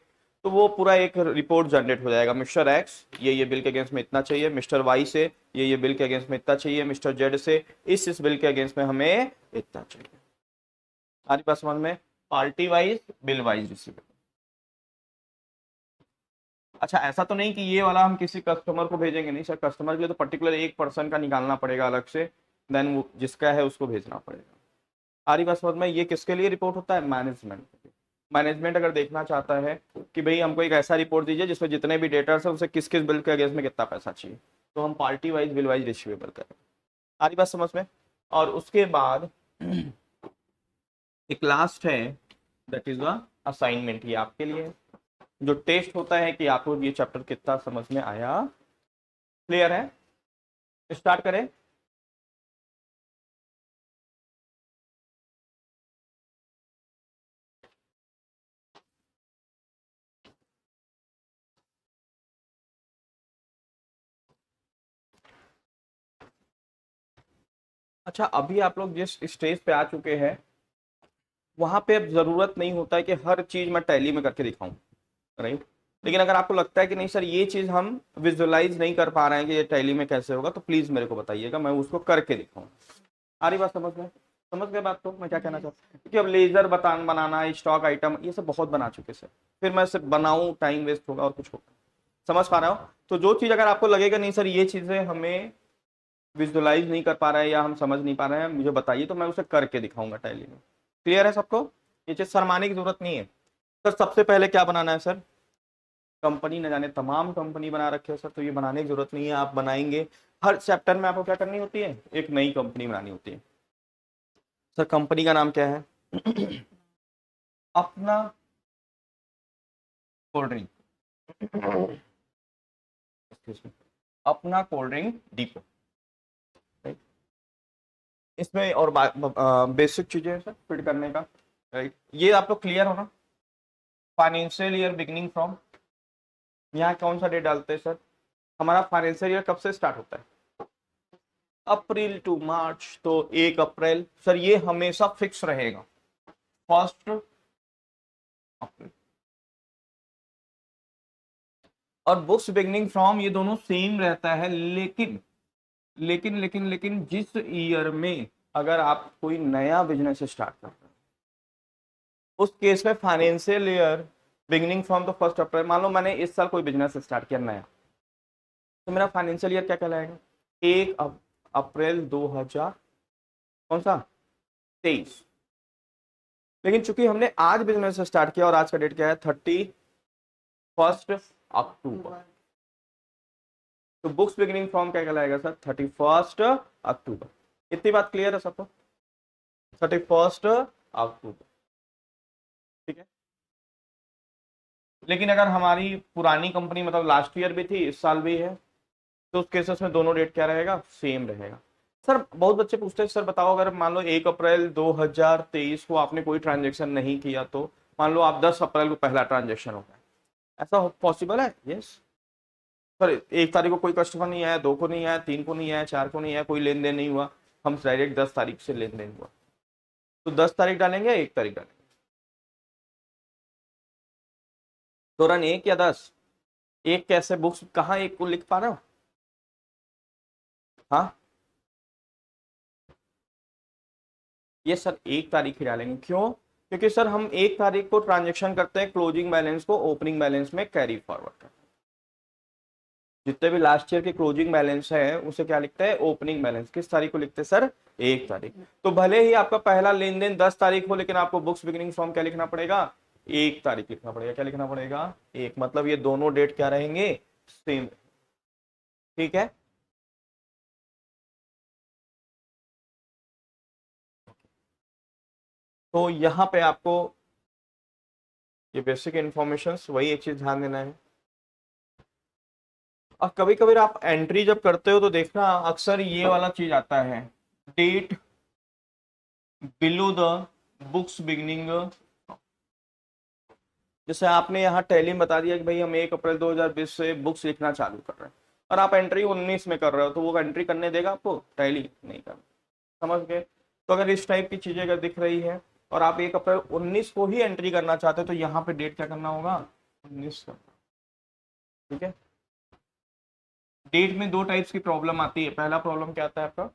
Speaker 1: तो वो पूरा एक रिपोर्ट जनरेट हो जाएगा, मिस्टर एक्स ये बिल के अगेंस्ट में इतना चाहिए, मिस्टर वाई से ये बिल के अगेंस्ट में इतना चाहिए, मिस्टर जेड से इस बिल के अगेंस्ट में हमें इतना चाहिए। हमारी बात समझ में, party wise bill wise receivable. अच्छा ऐसा तो नहीं कि ये वाला हम किसी कस्टमर को भेजेंगे, नहीं सर, कस्टमर के लिए तो पर्टिकुलर एक पर्सन का निकालना पड़ेगा अलग से, देन वो जिसका है उसको भेजना पड़ेगा। सारी बात समझ में, ये किसके लिए रिपोर्ट होता है, मैनेजमेंट। मैनेजमेंट अगर देखना चाहता है कि भाई हमको एक ऐसा रिपोर्ट दीजिए जिसमें जितने भी डेटर्स है उनसे किस किस बिल के अगेंस्ट में कितना पैसा चाहिए, तो हम party wise bill wise receivable करें। सारी बात समझ में। और उसके बाद एक लास्ट है, दैट इज द असाइनमेंट, ये आपके लिए है। जो टेस्ट होता है कि आपको ये चैप्टर कितना समझ में आया, क्लियर है? स्टार्ट करें। अच्छा अभी आप लोग जिस स्टेज पे आ चुके हैं वहां पे अब जरूरत नहीं होता है कि हर चीज मैं टैली में करके दिखाऊं, राइट? लेकिन अगर आपको लगता है कि नहीं सर ये चीज हम विजुअलाइज नहीं कर पा रहे हैं कि ये टैली में कैसे होगा, तो प्लीज मेरे को बताइएगा, मैं उसको करके दिखाऊं। आ रही बात समझ में? समझ गए बात? तो मैं क्या कहना चाहता हूँ कि अब लेजर बनाना, स्टॉक आइटम, ये सब बहुत बना चुके सर, फिर मैं सिर्फ बनाऊं टाइम वेस्ट होगा और कुछ होगा। समझ पा रहे हो? तो जो चीज अगर आपको लगेगा नहीं सर ये चीजें हमें विजुअलाइज नहीं कर पा रहे हैं या हम समझ नहीं पा रहे हैं, मुझे बताइए, तो मैं उसे करके दिखाऊंगा टैली में। क्लियर है सबको? ये चीज शर्माने की जरूरत नहीं है सर। सबसे पहले क्या बनाना है सर, कंपनी, न जाने तमाम कंपनी बना रखे है सर, तो ये बनाने की जरूरत नहीं है, आप बनाएंगे। हर चैप्टर में आपको क्या करनी होती है, एक नई कंपनी बनानी होती है। सर कंपनी का नाम क्या है? अपना कोल्ड ड्रिंक, अपना कोल्ड ड्रिंक डिपो, राइट? इसमें और बेसिक चीजें हैं सर फिट करने का, राइट? ये आप लोग क्लियर हो ना? फाइनेंशियल ईयर बिगिनिंग फ्रॉम, यहाँ कौन सा डेट डालते हैं सर, हमारा फाइनेंशियल ईयर कब से स्टार्ट होता है? अप्रैल टू मार्च। तो 1 अप्रैल सर, ये हमेशा फिक्स रहेगा, 1 अप्रैल। और बुक्स बिगनिंग फ्रॉम, ये दोनों सेम रहता है, लेकिन लेकिन लेकिन लेकिन जिस ईयर में अगर आप कोई नया बिजनेस स्टार्ट करते हैं, उस केस में financial year beginning from the 1 अप्रैल। मान लो मैंने इस साल कोई बिजनेस स्टार्ट किया नया, तो मेरा फाइनेंशियल ईयर क्या कहलाएगा? 1 अप्रैल 2000 कौन सा 23। लेकिन चूंकि हमने आज बिजनेस स्टार्ट किया और आज का डेट क्या है? 31 अक्टूबर। तो बुक्स बिगिनिंग फ्रॉम क्या कहलाएगा सर? 31 अक्टूबर। इतनी बात क्लियर है सबको? 31 अक्टूबर, ठीक है। लेकिन अगर हमारी पुरानी कंपनी मतलब लास्ट ईयर भी थी, इस साल भी है, तो उस केसेस में दोनों डेट क्या रहेगा? सेम रहेगा। सर बहुत बच्चे पूछते हैं सर बताओ, अगर मान लो 1 अप्रैल 2023 को आपने कोई ट्रांजेक्शन नहीं किया, तो मान लो आप 10 अप्रैल को पहला ट्रांजेक्शन हो गया, ऐसा पॉसिबल है? Yes sir. 1 तारीख को कोई कस्टमर नहीं आया, 2 को नहीं आया, 3 को नहीं आया, 4 को नहीं आया, कोई लेन देन नहीं हुआ, हम डायरेक्ट 10 तारीख से लेन देन हुआ, तो 10 तारीख डालेंगे, 1 तारीख डालेंगे? तुरंत 1 या 10? एक कैसे? बुक्स कहाँ एक को लिख पा रहे हो? हाँ ये सर 1 तारीख ही डालेंगे। क्यों? क्योंकि सर हम 1 तारीख को ट्रांजेक्शन करते हैं, क्लोजिंग बैलेंस को ओपनिंग बैलेंस में कैरी फॉरवर्ड करते हैं। जितने भी लास्ट ईयर के क्लोजिंग बैलेंस है उसे क्या लिखते हैं? Opening balance. किस तारीख को लिखते हैं सर? 1 तारीख। तो भले ही आपका पहला लेन देन 10 तारीख हो, लेकिन आपको बुक्स बिगिनिंग फ्रॉम क्या लिखना पड़ेगा? 1 तारीख लिखना पड़ेगा। क्या लिखना पड़ेगा? 1। मतलब ये दोनों डेट क्या रहेंगे? सेम। ठीक है। तो यहाँ पे आपको ये बेसिक इंफॉर्मेशन, वही एक चीज ध्यान देना है। और कभी कभी आप एंट्री जब करते हो तो देखना अक्सर ये वाला चीज आता है, date below the books beginning. जैसे आपने यहाँ टैली में बता दिया कि भाई हम 1 अप्रैल 2020 से बुक्स लिखना चालू कर रहे हैं, और आप एंट्री 19 में कर रहे हो, तो वो एंट्री करने देगा आपको? टैली नहीं कर। समझ गए? तो अगर इस टाइप की चीजें अगर दिख रही है और आप 1 अप्रैल 19 को ही एंट्री करना चाहते हो, तो यहाँ पे डेट क्या करना होगा? 19 करना। ठीक है। डेट में 2 टाइप्स की प्रॉब्लम आती है। पहला प्रॉब्लम क्या आता है आपका?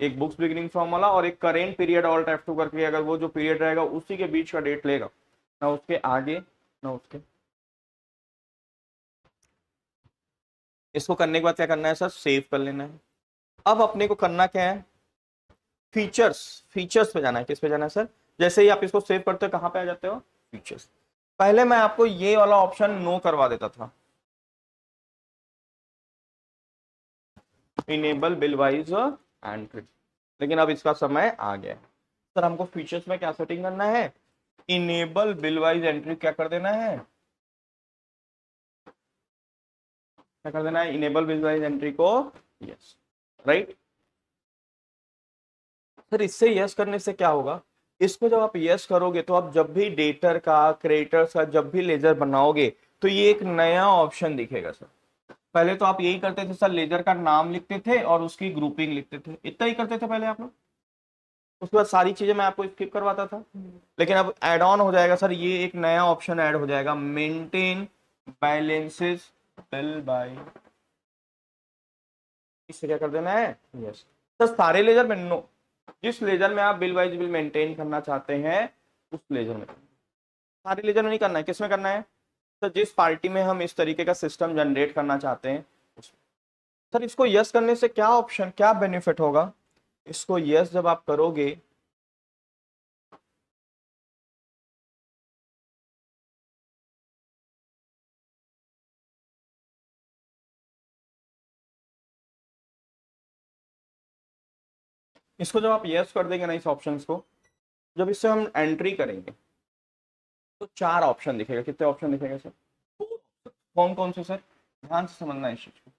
Speaker 1: एक बुक्स बिगिनिंग फ्रॉम वाला, और एक करेंट पीरियड ऑल्ट F2 करके, अगर वो जो पीरियड रहेगा उसी के बीच का डेट लेगा, ना उसके आगे ना उसके। इसको करने के बाद क्या करना है सर? सेव कर लेना है। अब अपने को करना क्या है? फीचर्स। फीचर्स पे जाना है। किस पे जाना है सर? जैसे ही आप इसको सेव करते हो कहां पे आ जाते हो? फीचर्स। पहले मैं आपको ये वाला ऑप्शन नो करवा देता था, इनेबल बिल वाइज एंट्री, लेकिन अब इसका समय आ गया है। सर हमको फीचर्स में क्या सेटिंग करना है? इनेबल बिल वाइज एंट्री क्या कर देना है? क्या कर देना है? इनेबल बिल वाइज एंट्री को यस। राइट। सर इससे यस करने से क्या होगा? इसको जब आप यस करोगे तो आप जब भी डेटर का क्रेडिटर्स का जब भी लेजर बनाओगे, तो ये एक नया ऑप्शन दिखेगा सर। पहले तो आप यही करते थे सर, लेजर का नाम लिखते थे और उसकी ग्रुपिंग लिखते थे, इतना ही करते थे पहले आप लोग। उसके बाद सारी चीजें मैं आपको स्किप करवाता था। लेकिन अब एड ऑन हो जाएगा सर, ये एक नया ऑप्शन ऐड हो जाएगा, मेंटेन बैलेंसेस बिल बाय। इससे क्या कर देना है? यस। सर सारे लेजर में नो, जिस लेजर में आप बिल वाइज बिल मेंटेन करना चाहते हैं उस लेजर में। सारे लेजर में नहीं करना है। किस में करना है? सर जिस पार्टी में हम इस तरीके का सिस्टम जनरेट करना चाहते हैं उसमें। सर इसको यस करने से क्या ऑप्शन, क्या बेनिफिट होगा? इसको यस जब आप करोगे, इसको जब आप यस कर देंगे ना इस ऑप्शंस को, जब इससे हम एंट्री करेंगे तो 4 ऑप्शन दिखेगा। कितने ऑप्शन दिखेगा सर? कौन कौन से सर? ध्यान से समझना है इस चीज को।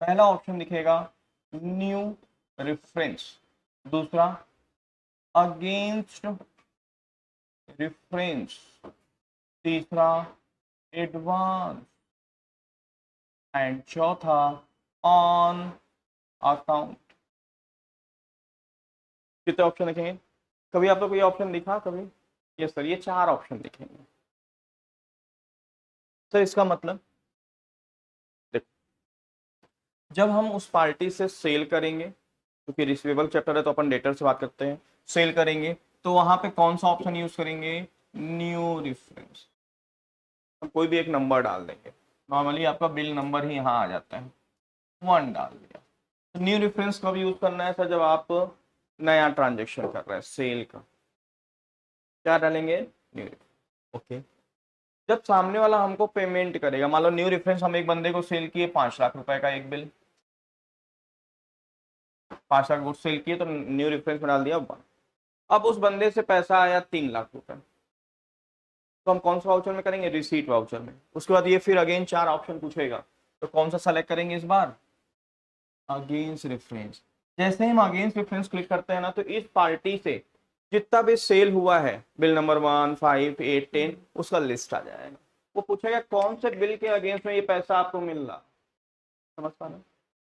Speaker 1: पहला ऑप्शन दिखेगा न्यू रेफरेंस, दूसरा अगेंस्ट रेफरेंस, तीसरा एडवांस, एंड चौथा ऑन अकाउंट। कितने ऑप्शन लिखेंगे? कभी आप लोग ये ऑप्शन दिखा कभी? यस सर, ये 4 ऑप्शन लिखेंगे सर। इसका मतलब देखो, जब हम उस पार्टी से सेल करेंगे, क्योंकि रिसीवेबल चैप्टर है तो अपन डेटर से बात करते हैं, सेल करेंगे तो वहां पे कौन सा ऑप्शन यूज करेंगे? New reference. हम कोई भी एक नंबर डाल देंगे, नॉर्मली आपका बिल नंबर ही यहाँ आ जाता है, 1 डाल दिया। तो न्यू रेफरेंस कब यूज करना है सर? जब आप नया ट्रांजेक्शन कर रहे हैं सेल का, क्या डालेंगे? न्यू। ओके। जब सामने वाला हमको पेमेंट करेगा, मान लो न्यू रेफरेंस, हम एक बंदे को सेल किए 5 लाख रुपए का एक बिल, 5 लाख गुड सेल किए तो न्यू रेफरेंस में डाल दिया 1। अब उस बंदे से पैसा आया 3 लाख रुपए, तो हम कौन सा वाउचर में करेंगे? रिसीट वाउचर में। उसके बाद ये फिर अगेन 4 ऑप्शन पूछेगा, तो कौन सा सेलेक्ट करेंगे इस बार? Against reference. जैसे ही हम अगेंस्ट रेफरेंस क्लिक करते हैं ना, तो इस पार्टी से जितना भी सेल हुआ है, बिल नंबर 1, 5, 8, 10, उसका लिस्ट आ जाएगा। वो पूछेगा कौन से बिल के अगेंस्ट में ये पैसा आपको मिल रहा, समझ पा रहे हैं?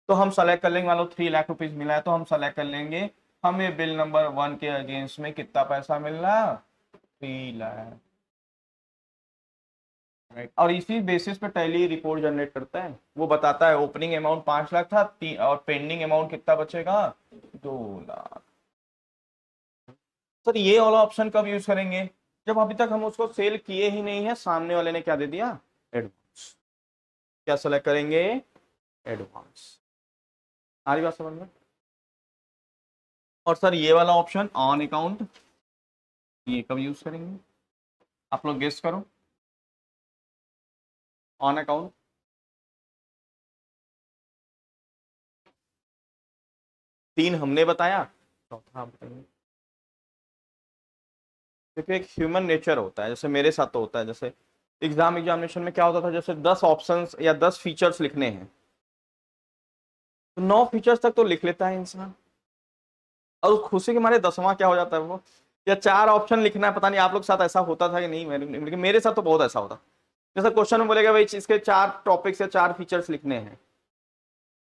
Speaker 1: तो हम सेलेक्ट कर लेंगे, मान लो 3 लाख रुपीज मिला है तो हम सेलेक्ट कर लेंगे हमें बिल नंबर 1 के अगेंस्ट में कितना पैसा मिल रहा, 3 लाख। राइट। और इसी बेसिस पे टैली रिपोर्ट जनरेट करता है, वो बताता है ओपनिंग अमाउंट 5 लाख था, और पेंडिंग अमाउंट कितना बचेगा? 2 लाख। सर ये वाला ऑप्शन कब यूज करेंगे? जब अभी तक हम उसको सेल किए ही नहीं है, सामने वाले ने क्या दे दिया? एडवांस। क्या सेलेक्ट करेंगे? एडवांस। आ रही बात समझ में? और सर ये वाला ऑप्शन ऑन अकाउंट, ये कब यूज करेंगे? आप लोग गेस करो। ऑन अकाउंट 3 हमने बताया, चौथा आप बताइए। क्योंकि एक ह्यूमन नेचर होता है, जैसे मेरे साथ तो होता है, जैसे एग्जामिनेशन में क्या होता था, जैसे 10 ऑप्शंस या 10 फीचर्स लिखने हैं, तो 9 फीचर्स तक तो लिख लेता है इंसान, और उस खुशी के मारे 10वां क्या हो जाता है वो, या 4 ऑप्शन लिखना है। पता नहीं आप लोग के साथ ऐसा होता था कि नहीं, मेरे साथ तो बहुत ऐसा होता। जैसे क्वेश्चन में बोलेगा भाई इसके 4 टॉपिक्स या 4 फीचर्स लिखने हैं,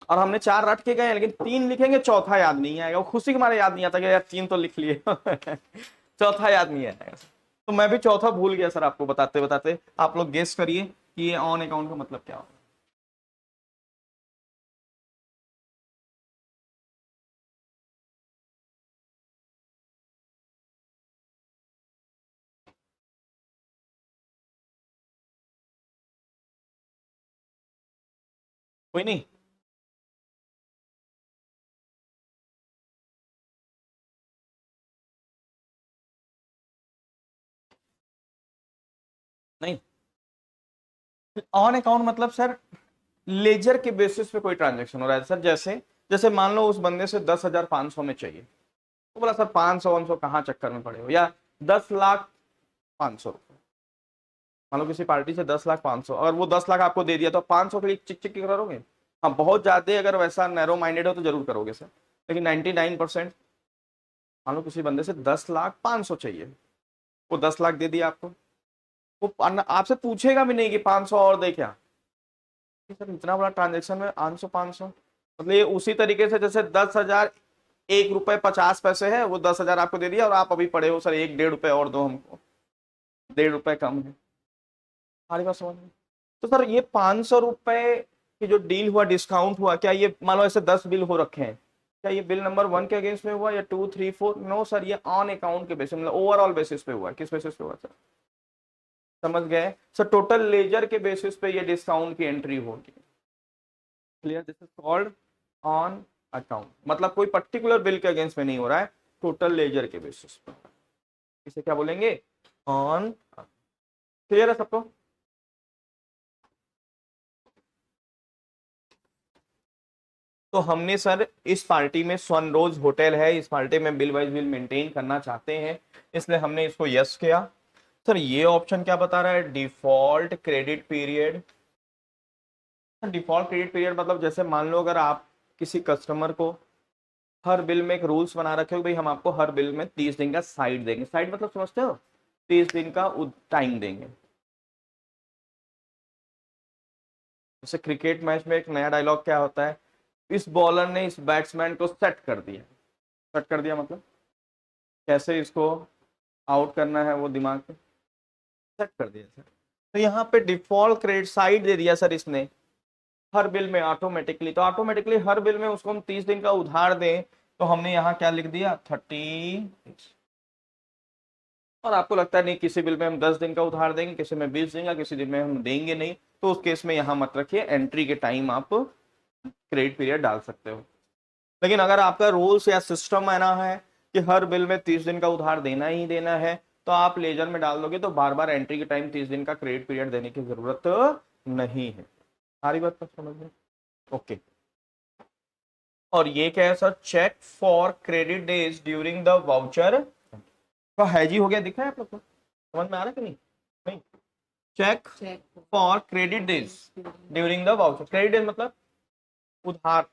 Speaker 1: और हमने 4 रट के गए, लेकिन 3 लिखेंगे, चौथा याद नहीं आएगा। वो खुशी के मारे याद नहीं आता कि यार 3 तो लिख लिए चौथा याद नहीं आएगा। तो मैं भी चौथा भूल गया सर, आपको बताते बताते। आप लोग गेस करिए कि ये ऑन अकाउंट का मतलब क्या होगा। कोई नहीं? नहीं, ऑन अकाउंट मतलब सर लेजर के बेसिस पे कोई ट्रांजेक्शन हो रहा है सर। जैसे जैसे मान लो उस बंदे से 10,500 में चाहिए, वो बोला सर 500 कहाँ चक्कर में पड़े हो, या 10,05,000 रुपये। मान लो किसी पार्टी से 10,05,000, अगर वो 10 लाख आपको दे दिया तो 500 के लिए चिक चिक करोगे? हाँ, बहुत ज्यादा अगर वैसा नैरो माइंडेड हो तो जरूर करोगे सर, लेकिन 99%। मान लो किसी बंदे से 10,05,000 चाहिए, वो 10 लाख दे दिया आपको, वो आपसे पूछेगा भी नहीं कि 500 और दे क्या। सर इतना बड़ा ट्रांजेक्शन में 500 मतलब ये उसी तरीके से जैसे 10,001 रुपए 50 पैसे है, वो 10,000 आपको दे दिया, और आप अभी पड़े हो सर 1 डेढ़ रुपए और दो हमको, 1.5 रुपए कम है। हमारी बात समझ में? तो सर ये 500 रुपए की जो डील हुआ, डिस्काउंट हुआ, क्या ये मान लो ऐसे 10 बिल हो रखे हैं, क्या ये बिल नंबर 1 के अगेंस्ट में हुआ, या 2, 3, 4? नो सर, ये ऑन अकाउंट के बेसिस, मतलब ओवरऑल बेसिस पे हुआ। किस बेसिस पे हुआ सर? समझ गए सर? टोटल लेजर के बेसिस पे ये डिस्काउंट की एंट्री होगी। Clear? This is called on account, मतलब कोई पर्टिकुलर बिल के अगेंस्ट में नहीं हो रहा है, टोटल लेजर के बेसिस पे। इसे क्या बोलेंगे? ऑन। क्लियर है सबको? तो हमने सर इस पार्टी में सनरोज होटल है, इस पार्टी में बिल वाइज बिल मेंटेन करना चाहते हैं, इसलिए हमने इसको यस किया। सर ये ऑप्शन क्या बता रहा है? Default credit period. Default credit period मतलब जैसे मान लो अगर आप किसी कस्टमर को हर बिल में एक रूल्स बना रखे हो, भाई हम आपको हर बिल में 30 दिन का साइड देंगे। साइड मतलब समझते हो? 30 दिन का टाइम देंगे। जैसे क्रिकेट मैच में एक नया डायलॉग क्या होता है, इस बॉलर ने इस बैट्समैन को सेट कर दिया। सेट कर दिया मतलब कैसे इसको आउट करना है वो दिमाग में सेट कर दिया सर। तो यहाँ पे डिफॉल्ट क्रेडिट साइड दे दिया सर इसने हर बिल में ऑटोमेटिकली। तो ऑटोमेटिकली हर बिल में उसको हम 30 दिन का उधार दें तो हमने यहाँ क्या लिख दिया 30। और आपको लगता है नहीं किसी बिल में हम 10 दिन का उधार देंगे, किसी में 20 दिन का, किसी दिन में हम देंगे नहीं, तो उस केस में यहाँ मत रखिए, एंट्री के टाइम आप क्रेडिट पीरियड डाल सकते हो। लेकिन अगर आपका रूल्स या सिस्टम आना है कि हर बिल में 30 दिन का उधार देना ही देना है, तो आप लेजर में डाल दोगे तो बार बार एंट्री के टाइम 30 दिन का क्रेडिट पीरियड देने की जरूरत नहीं है। सारी बात समझ में? ओके। और ये क्या है sir, check for credit days during the voucher का हैजी हो गया, दिख रहा है आप लोग को, समझ में आ रहा है कि नहीं? नहीं, check for credit days during the voucher. Credit days मतलब उधार।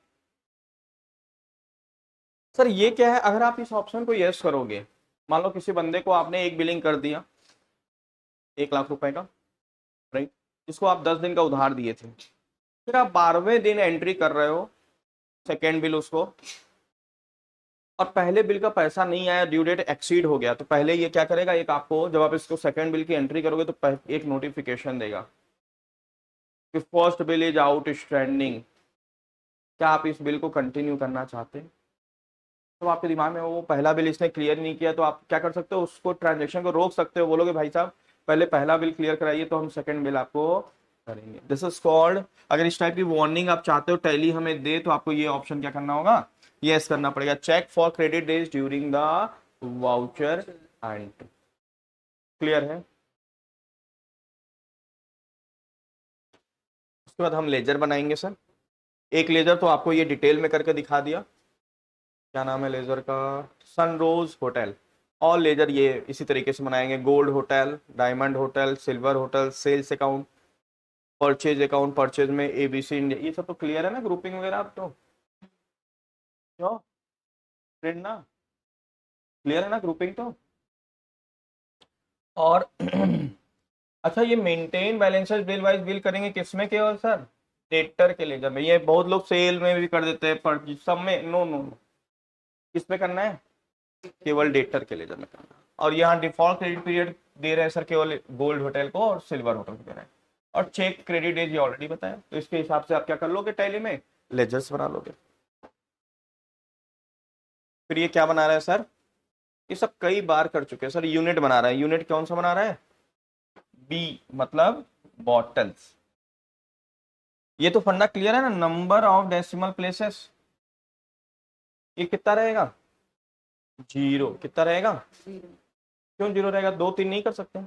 Speaker 1: सर ये क्या है, अगर आप इस ऑप्शन को यस करोगे, मान लो किसी बंदे को आपने एक बिलिंग कर दिया 1 लाख रुपए का, राइट, जिसको आप 10 दिन का उधार दिए थे, फिर आप 12वें दिन एंट्री कर रहे हो सेकेंड बिल उसको, और पहले बिल का पैसा नहीं आया, ड्यू डेट एक्सीड हो गया, तो पहले ये क्या करेगा, एक आपको जब आप इसको सेकेंड बिल की एंट्री करोगे तो एक नोटिफिकेशन देगा कि first bill is out standing, क्या आप इस बिल को कंटिन्यू करना चाहते हैं? तो आपके दिमाग में वो पहला बिल इसने क्लियर नहीं किया, तो आप क्या कर सकते हो, उसको ट्रांजेक्शन को रोक सकते हो, बोलोगे भाई साहब पहले पहला बिल क्लियर कराइए तो हम सेकंड बिल आपको करेंगे। दिस इज कॉल्ड, अगर इस टाइप की वार्निंग आप चाहते हो टैली हमें दे, तो आपको ये ऑप्शन क्या करना होगा, यस करना पड़ेगा, check for credit days during the voucher end. Clear है? उसके बाद हम लेजर बनाएंगे सर। एक लेजर तो आपको ये डिटेल में करके दिखा दिया, क्या नाम है लेजर का, सनरोज होटल। और लेजर ये इसी तरीके से बनाएंगे, gold hotel, diamond hotel, silver hotel, sales account, purchase account, purchase में एबीसी इंडिया, ये सब तो क्लियर है ना, ग्रुपिंग वगैरह आप तो क्यों फ्रेंड ना, क्लियर है ना ग्रुपिंग तो। और अच्छा, ये maintain balances bill wise bill करेंगे किसमें केवल सर, डेटर के लेजर में। ये बहुत लोग सेल में भी कर देते हैं, पर सब में नो नो नो, किसमें करना है, केवल डेटर के लेजर में करना है। और यहाँ डिफॉल्ट क्रेडिट पीरियड दे रहे हैं सर केवल गोल्ड होटल को और सिल्वर होटल को दे रहे हैं, और चेक क्रेडिट डेज ये ऑलरेडी बताया, तो इसके हिसाब से आप क्या कर लोगे, टैली में लेजर्स बना लोगे। फिर ये क्या बना रहा है सर, ये सब कई बार कर चुके हैं सर, यूनिट बना रहा है। यूनिट कौन सा बना रहा है, बी मतलब बॉटल्स। ये तो फंडा क्लियर है ना, नंबर ऑफ डेसिमल प्लेसेस, ये कितना रहेगा, 0। कितना रहेगा, क्यों 0 रहेगा, 2 3 नहीं कर सकते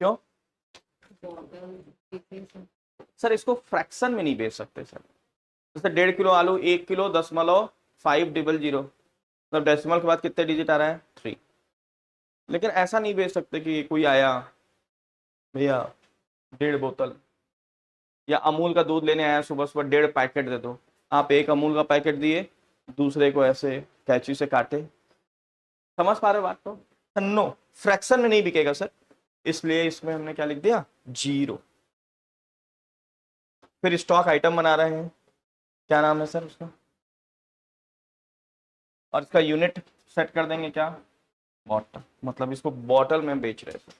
Speaker 1: क्यों सर, इसको फ्रैक्शन में नहीं बेच सकते सर। जैसे 1.5 किलो आलू 1 किलो 10,500, मतलब डेसिमल के बाद कितने डिजिट आ रहा है, 3। लेकिन ऐसा नहीं बेच सकते कि कोई आया भैया 1.5 बोतल, या अमूल का दूध लेने आया सुबह सुबह 1.5 पैकेट दे दो, आप एक अमूल का पैकेट दिए, दूसरे को ऐसे कैंची से काटे, समझ पा रहे हो बात तो, नो, फ्रैक्शन में नहीं बिकेगा सर, इसलिए इसमें हमने क्या लिख दिया, 0। फिर स्टॉक आइटम बना रहे हैं, क्या नाम है सर उसका, और इसका यूनिट सेट कर देंगे क्या, बॉटल, मतलब इसको बॉटल में बेच रहे हैं।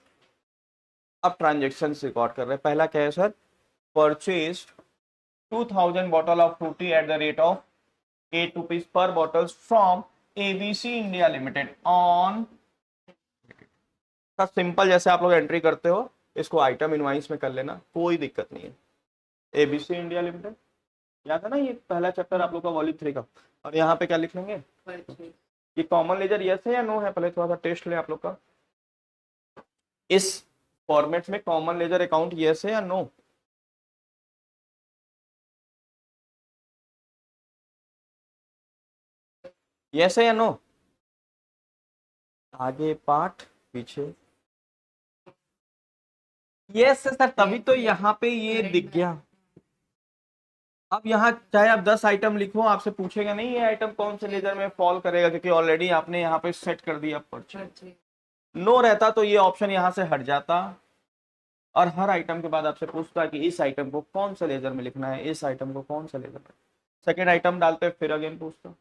Speaker 1: अब ट्रांजेक्शन रिकॉर्ड कर रहे हैं, पहला क्या है सर, purchase 2000 bottle of Frooti at the rate of 8 rupees per bottle from ABC India limited on. Simple जैसे आप लोग एंट्री करते हो, इसको आइटम इनवाइस में कर लेना, कोई दिक्कत नहीं है। एबीसी इंडिया लिमिटेड याद है ना, ये पहला चैप्टर आप लोग का वॉल्यूम 3 का। और यहाँ पे क्या लिख लेंगे, ये कॉमन लेजर यस है या नो है, पहले थोड़ा सा टेस्ट ले आप लोग का, इस फॉर्मेट में कॉमन लेजर अकाउंट यस है या नो, यस है या नो, आगे पार्ट पीछे यस सर, तभी तो यहाँ पे ये दिख गया। अब यहाँ चाहे आप 10 आइटम लिखो, आपसे पूछेगा नहीं ये आइटम कौन से लेजर में फॉल करेगा, क्योंकि ऑलरेडी आपने यहाँ पे सेट कर दिया परचेज। नो रहता तो ये ऑप्शन यहाँ से हट जाता, और हर आइटम के बाद आपसे पूछता है कि इस आइटम को कौन सा लेजर में लिखना है, इस आइटम को कौन सा लेजर में। सेकेंड आइटम डालते हैं, फिर अगेन पूछता हूँ।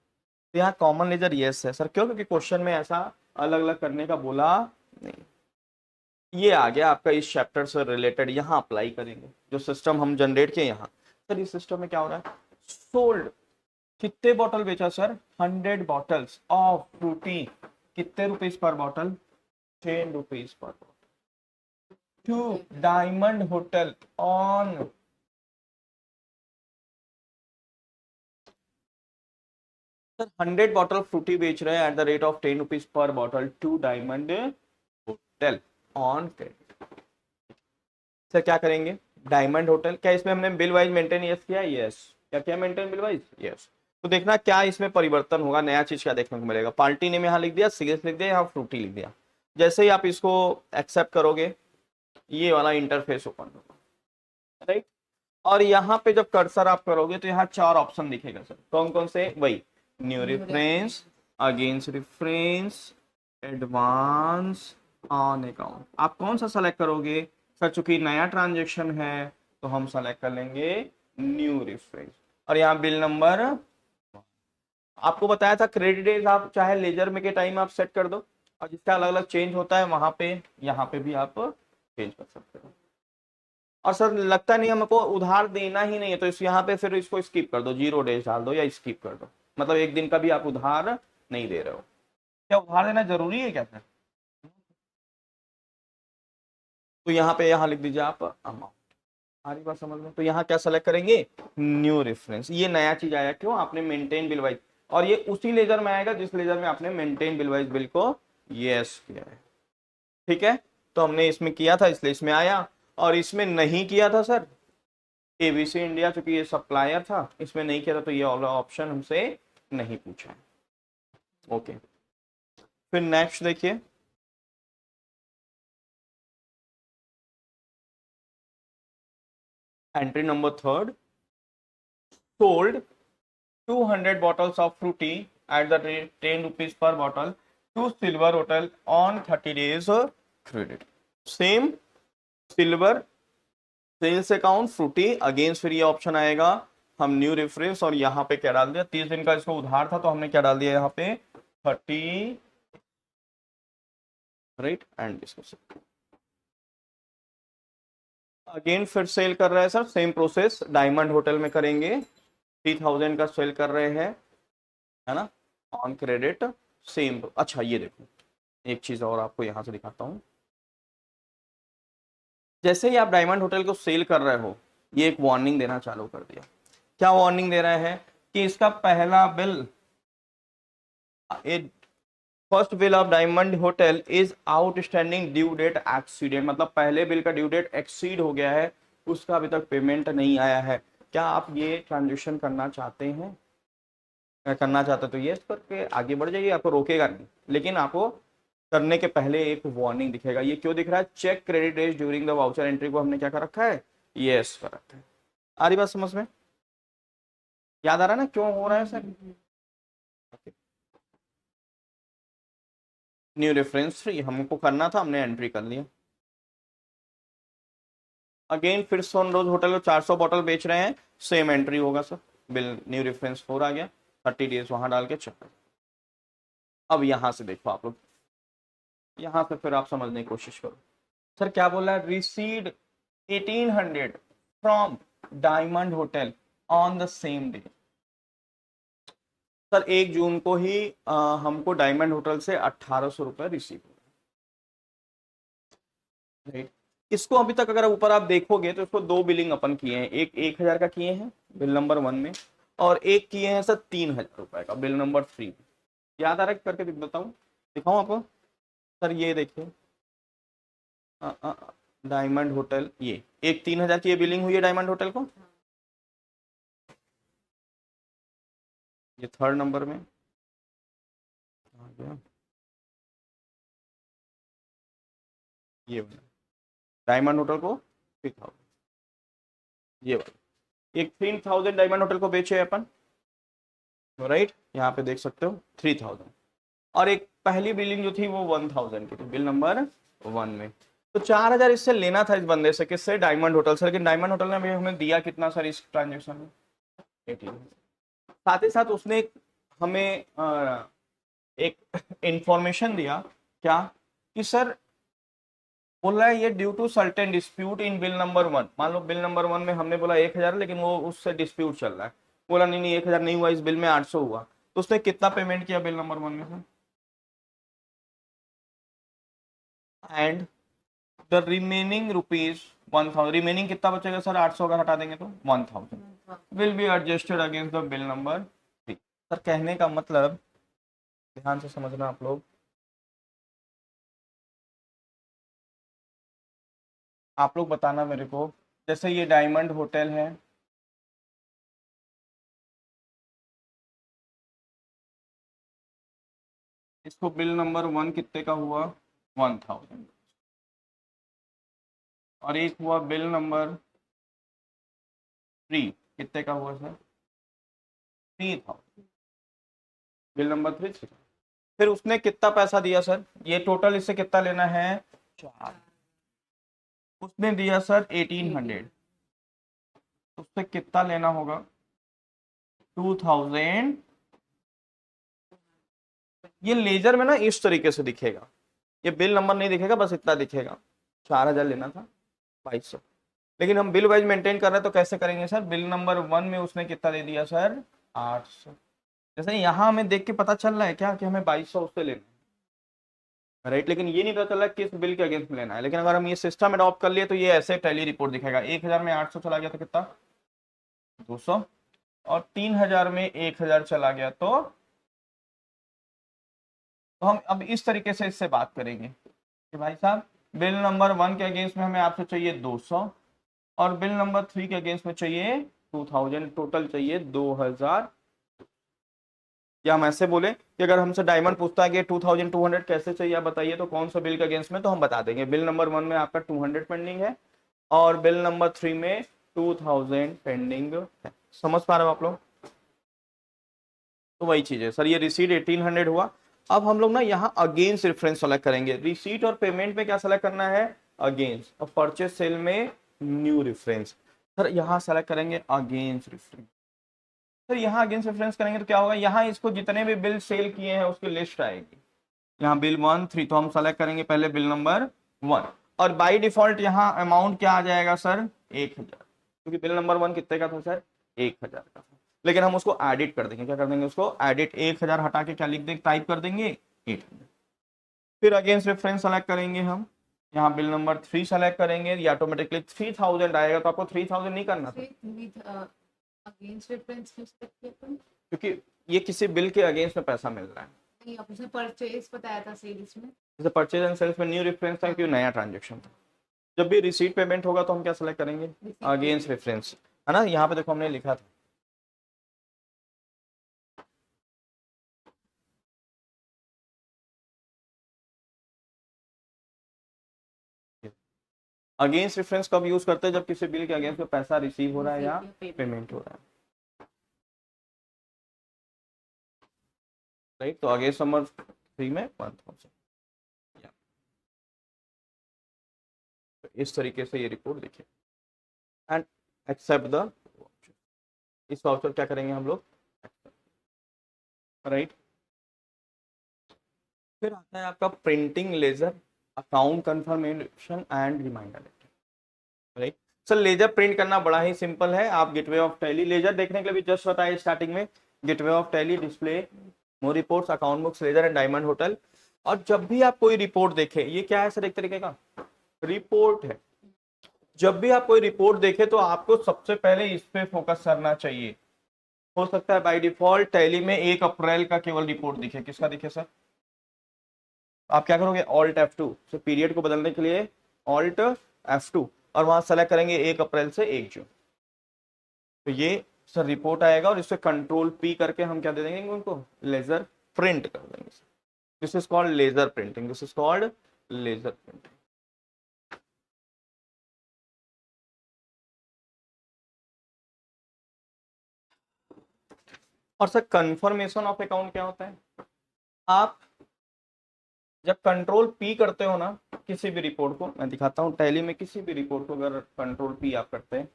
Speaker 1: तो यहाँ कॉमन लेजर यस है सर, क्यों? क्योंकि क्वेश्चन में ऐसा अलग अलग करने का बोला नहीं। ये आ गया आपका इस चैप्टर से रिलेटेड, यहाँ अप्लाई करेंगे जो सिस्टम हम जनरेट किए यहाँ। सर इस सिस्टम में क्या हो रहा है? सोल्ड, कितने बॉटल बेचा सर? 100 bottles of Frooti. कितने rupees per bottle? 10 rupees per bottle. To Diamond hotel on sir 100 bottle Frooti बेच रहे हैं at the rate of 10 rupees per bottle to Diamond hotel on credit. Sir क्या करेंगे? डायमंड होटल, क्या इसमें हमने बिल वाइज मेंटेन यस किया? यस। क्या किया मेंटेन बिल वाइज? यस। तो देखना क्या इसमें परिवर्तन होगा, नया चीज क्या देखने को मिलेगा। पार्टी नेम यहाँ लिख दिया, सीएस लिख दिया, यहाँ फ्रूटी लिख दिया। जैसे ही आप इसको एक्सेप्ट करोगे ये वाला इंटरफेस ओपन होगा, राइट। और यहाँ पे जब कर्सर आप करोगे तो यहाँ 4 ऑप्शन दिखेगा सर, कौन कौन से? वही new reference, against reference, advance, on account. आप कौन सा सेलेक्ट करोगे? सर चूंकि नया ट्रांजेक्शन है तो हम सेलेक्ट कर लेंगे न्यू रेफरेंस। और यहाँ बिल नंबर, आपको बताया था क्रेडिट डेज आप चाहे लेजर में के टाइम आप सेट कर दो, और जिसका अलग अलग चेंज होता है वहां पे यहाँ पे भी आप चेंज कर सकते हो। और सर लगता नहीं हमको उधार देना ही नहीं है तो इस यहाँ पे फिर इसको स्किप कर दो, 0 डेज डाल दो या स्किप कर दो, मतलब एक दिन का भी आप उधार नहीं दे रहे हो। क्या उधार देना जरूरी है क्या सर? तो यहाँ पे यहाँ लिख दीजिए आप अमाउंट। सारी बात समझ में? तो यहाँ क्या सेलेक्ट करेंगे? New reference. ये नया चीज आया, क्यों? आपने मेंटेन बिल वाइज, और ये उसी लेजर में आएगा जिस लेजर में आपने मेंटेन बिल वाइज बिल को यस किया है। ठीक है, तो हमने इसमें किया था इसलिए इसमें आया, और इसमें नहीं किया था सर एबीसी इंडिया, चूंकि ये सप्लायर था, इसमें नहीं किया था तो ये वाला ऑप्शन हमसे नहीं पूछा है। ओके, फिर नेक्स्ट देखिए, entry number 3, sold 200 bottles of fruity at the rate 10 rupees per bottle to Silver Hotel on 30 days credit. Same silver sales account Frooti, against फिर ये ऑप्शन आएगा, हम न्यू रेफरेंस, और यहाँ पे क्या डाल दिया? 30 दिन का इसको उधार था तो हमने क्या डाल दिया यहाँ पे? 30, राइट। एंड डिस्कस अगेन फिर सेल कर रहा है sir, same process diamond hotel में करेंगे। 3000 का सेल कर रहे हैं, है ना, ऑन क्रेडिट, सेम। अच्छा ये देखो, एक चीज और आपको यहां से दिखाता हूं। जैसे ही आप डायमंड होटल को सेल कर रहे हो, ये एक वार्निंग देना चालू कर दिया। क्या वार्निंग दे रहा है? कि इसका पहला bill, first bill of diamond hotel is outstanding due date accident, मतलब पहले बिल का ड्यू डेट एक्सीड हो गया है, उसका अभी तक पेमेंट नहीं आया है। क्या आप ये ट्रांजेक्शन करना चाहते हैं? करना चाहते तो ये करके आगे बढ़ जाइए, आपको रोकेगा नहीं, लेकिन आपको करने के पहले एक वार्निंग दिखेगा। ये क्यों दिख रहा है? Check credit days during the voucher entry को हमने क्या कर रखा है? यस कर रखा है। आ रही बात समझ में? याद आ रहा है ना क्यों हो रहा है सर? न्यू रेफरेंस फ्री हमको करना था, हमने एंट्री कर लिया। अगेन फिर सनरोज होटल को 400 बॉटल बेच रहे हैं, सेम एंट्री होगा सर, बिल न्यू रेफरेंस 4 आ गया, 30 डेज वहां डाल के चेक। अब यहां से देखो आप लोग, यहां से फिर आप समझने की कोशिश करो। सर क्या बोला है? Received 1800 from diamond hotel on the same day. Sir 1 जून को ही हमको डायमंड होटल से 1800 रुपए रिसीव हुए, राइट। इसको अभी तक अगर ऊपर आप देखोगे तो इसको 2 बिलिंग अपन किए हैं, एक 1000 का किए हैं बिल नंबर 1 में, और एक किए हैं सर 3000 रुपए का बिल नंबर 3 में। याद आ रहा है? करके बताऊं, दिखाऊं आपको? सर ये देखिए, डायमंड होटल, ये एक 3000 की ये बिलिंग हुई है डायमंड होटल को, ये 3rd नंबर में आ गया, ये डायमंड होटल को 3000, ये वाला एक 3000 डायमंड होटल को बेचे अपन, राइट। यहाँ पे देख सकते हो 3000, और एक पहली बिलिंग जो थी वो 1000 की थी बिल नंबर 1 में। तो 4,000 इससे लेना था इस बंदे से, किससे? डायमंड होटल से। लेकिन डायमंड होटल ने अभी हमें दिया कितना सर इस ट्रांजेक्शन में? 18। साथ ही साथ उसने हमें एक इंफॉर्मेशन दिया, क्या कि सर बोल रहा है ये due to certain dispute in bill number 1। मान लो बिल नंबर 1 में हमने बोला 1,000, लेकिन वो उससे डिस्प्यूट चल रहा है, बोला नहीं नहीं 1,000 नहीं हुआ, इस बिल में 800 हुआ। तो उसने कितना पेमेंट किया बिल नंबर 1 में से? And the remaining rupees 1,000, remaining कितना बचेगा सर? 800 अगर हटा देंगे तो 1,000 will be adjusted against the bill number 3। Sir कहने का मतलब, ध्यान से समझना आप लोग, आप लोग बताना मेरे को, जैसे ये डायमंड होटल है, इसको बिल नंबर 1 कितने का हुआ? 1,000। और एक हुआ बिल नंबर 3, कितने का हुआ सर? 3,000। Bill number 3। फिर उसने कितना पैसा दिया सर? ये टोटल इससे कितना लेना है? 4। उसने दिया सर 1,800, उससे कितना लेना होगा? 2,000। ये लेजर में ना इस तरीके से दिखेगा, ये बिल नंबर नहीं दिखेगा, बस इतना दिखेगा। 4,000 लेना था, 2,200। लेकिन हम बिल वाइज मेंटेन कर रहे हैं तो कैसे करेंगे सर? बिल नंबर 1 में उसने कितना दे दिया सर? 800। जैसे यहाँ हमें देख के पता चल रहा है क्या कि हमें 2,200 उससे लेना है, राइट? लेकिन ये नहीं पता चल रहा किस बिल के अगेंस्ट में लेना है। लेकिन अगर हम ये सिस्टम अडॉप्ट कर लिए तो ये ऐसे टैली रिपोर्ट दिखेगा। 1,000 में 800 चला गया तो कितना? 200। और 3,000 में 1,000 चला गया तो हम अब इस तरीके से इससे बात करेंगे कि भाई साहब बिल नंबर 1 के अगेंस्ट में हमें आपसे चाहिए 200, और बिल नंबर 3 के अगेंस्ट में चाहिए 2,000, टोटल चाहिए 2,000। या हम ऐसे बोले कि अगर हमसे डायमंड पूछता है कि 2,200 कैसे चाहिए आप बताइए, तो कौन सा बिल के अगेंस्ट में, तो हम बता देंगे बिल नंबर 1 में आपका 200 पेंडिंग है और बिल नंबर 3 में 2,000 पेंडिंग है। समझ पा रहे हो आप लोग? तो वही चीज है सर, ये रिसीट 1,800 हुआ। अब हम लोग ना यहाँ अगेंस्ट रेफरेंस सेलेक्ट करेंगे। रिसीट और पेमेंट में क्या सेलेक्ट करना है? अगेंस्ट। और परचेज सेल में न्यू रेफरेंस। सर यहाँ सेलेक्ट करेंगे अगेंस्ट रेफरेंस। सर यहाँ अगेंस्ट रेफरेंस करेंगे तो क्या होगा? यहाँ इसको जितने भी बिल सेल किए हैं उसकी लिस्ट आएगी। यहाँ बिल 1 3, तो हम सेलेक्ट करेंगे पहले बिल नंबर 1। और बाय डिफॉल्ट यहाँ अमाउंट क्या आ जाएगा सर? 1,000, क्योंकि बिल नंबर 1 कितने का था सर? 1,000 का था। लेकिन हम उसको एडिट कर देंगे। क्या कर देंगे? उसको एडिट। 1,000 हटा के क्या लिख देंगे? टाइप कर देंगे 800। फिर अगेंस्ट रेफरेंस सेलेक्ट करेंगे हम। यहाँ बिल नंबर 3 सेलेक्ट करेंगे, ये ऑटोमेटिकली 3,000 आएगा। तो आपको 3,000 नहीं करना था,
Speaker 3: अगेंस्ट रेफरेंस क्यों select किया तुम?
Speaker 1: क्योंकि ये किसी बिल के अगेंस्ट में पैसा मिल रहा है।
Speaker 3: नहीं, अब उसने परचेज बताया था सेल्स में।
Speaker 1: जैसे परचेज एंड सेल्स में न्यू रेफरेंस था क्योंकि नया ट्रांजेक्शन था। जब भी रिसीट पेमेंट होगा तो हम क्या सेलेक्ट करेंगे? अगेंस्ट रेफरेंस, है ना? यहाँ पे देखो हमने लिखा था अगेंस्ट रेफरेंस कब यूज करते हैं? जब किसी बिल के अगेंस्ट में पैसा रिसीव हो रहा है या पेमेंट हो रहा है, राइट? तो अगेंस्ट नंबर 3 में 1,000। तो इस तरीके से ये रिपोर्ट देखिए। एंड एक्सेप्ट द, इस वाउचर क्या करेंगे हम लोग? राइट। फिर आता है आपका printing ledger, account confirmation and reminder letter, right? Sir ledger print करना बड़ा ही सिंपल है। आप गेटवे ऑफ टैली लेजर देखने के लिए भी जस्ट बताया स्टार्टिंग में, gateway of Tally display more reports account books ledger and diamond hotel. और जब भी आप कोई रिपोर्ट देखें, ये क्या है सर? एक तरीके का रिपोर्ट है। जब भी आप कोई रिपोर्ट देखें तो आपको सबसे पहले इस पे फोकस करना चाहिए। हो सकता है बाय डिफॉल्ट टैली में 1 अप्रैल का केवल रिपोर्ट दिखे, किसका दिखे सर? आप क्या करोगे? ऑल्ट F2 से पीरियड को बदलने के लिए ऑल्ट F2, और वहां सेलेक्ट करेंगे 1 अप्रैल से 1 जून। तो ये सर रिपोर्ट आएगा और इससे कंट्रोल P करके हम क्या दे देंगे उनको? लेजर प्रिंट कर देंगे। This is called laser printing, this is called laser printing. और सर कंफर्मेशन ऑफ अकाउंट क्या होता है? आप जब कंट्रोल P करते हो ना किसी भी रिपोर्ट को मैं दिखाता हूँ, टैली में किसी भी रिपोर्ट को अगर कंट्रोल पी आप करते हैं,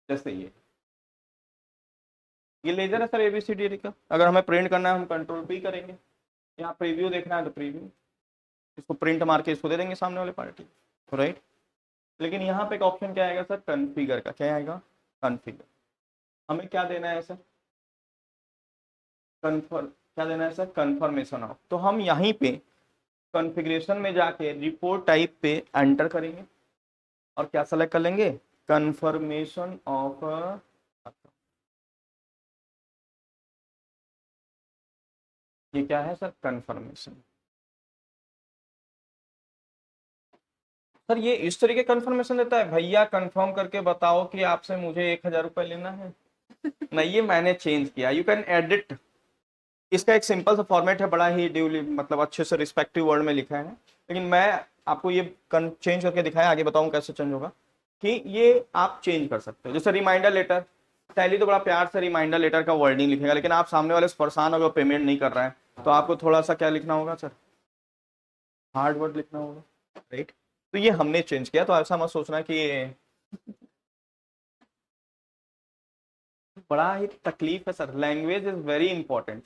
Speaker 1: जैसे ये लेजर है सर ABCD का, अगर हमें प्रिंट करना है हम कंट्रोल पी करेंगे, यहाँ प्रीव्यू देखना है तो प्रीव्यू, इसको प्रिंट मार के इसको दे देंगे सामने वाले पार्टी, राइट। लेकिन यहाँ पे एक ऑप्शन क्या आएगा सर, कन्फिगर का, क्या आएगा, कन्फिगर। हमें क्या देना है सर, कन्फर्म, क्या देना है सर, कन्फर्मेशन ऑफ। तो हम यहीं पे कॉन्फ़िगरेशन में जाके रिपोर्ट टाइप पे एंटर करेंगे और क्या सेलेक्ट कर लेंगे, कन्फर्मेशन ऑफ। ये क्या है सर, कन्फर्मेशन। सर ये इस तरीके कन्फर्मेशन देता है, भैया कंफर्म करके बताओ कि आपसे मुझे 1000 रुपये लेना है। नहीं, ये मैंने चेंज किया, यू कैन एडिट। इसका एक सिंपल सा फॉर्मेट है, बड़ा ही ड्यूली मतलब अच्छे से रिस्पेक्टिव वर्ड में लिखा है, लेकिन मैं आपको ये चेंज करके दिखाया, आगे बताऊं कैसे चेंज होगा, कि ये आप चेंज कर सकते हो। जैसे रिमाइंडर लेटर, टैली तो बड़ा प्यार से रिमाइंडर लेटर का वर्डिंग लिखेगा, लेकिन आप सामने वाले से परेशान होगा, पेमेंट नहीं कर रहा है, तो आपको थोड़ा सा क्या लिखना होगा सर, हार्ड वर्ड लिखना होगा, राइट। तो ये हमने चेंज किया, तो ऐसा मत सोचना कि ये बड़ा ही तकलीफ है sir, language is very important.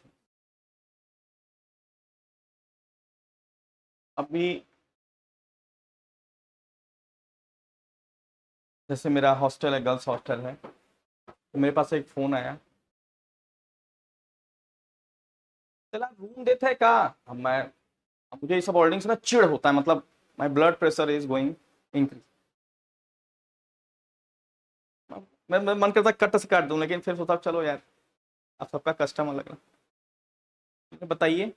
Speaker 1: अभी जैसे मेरा हॉस्टल है, गर्ल्स हॉस्टल है, तो मेरे पास एक फोन आया, चला रूम देता है का, अब मुझे ये सब वर्डिंग से ना चिढ़ होता है, मतलब my blood pressure is going increase. मैं मन करता है कट से काट दूं, लेकिन फिर सोचा चलो यार अब सबका कस्टमर लग रहा। बताइए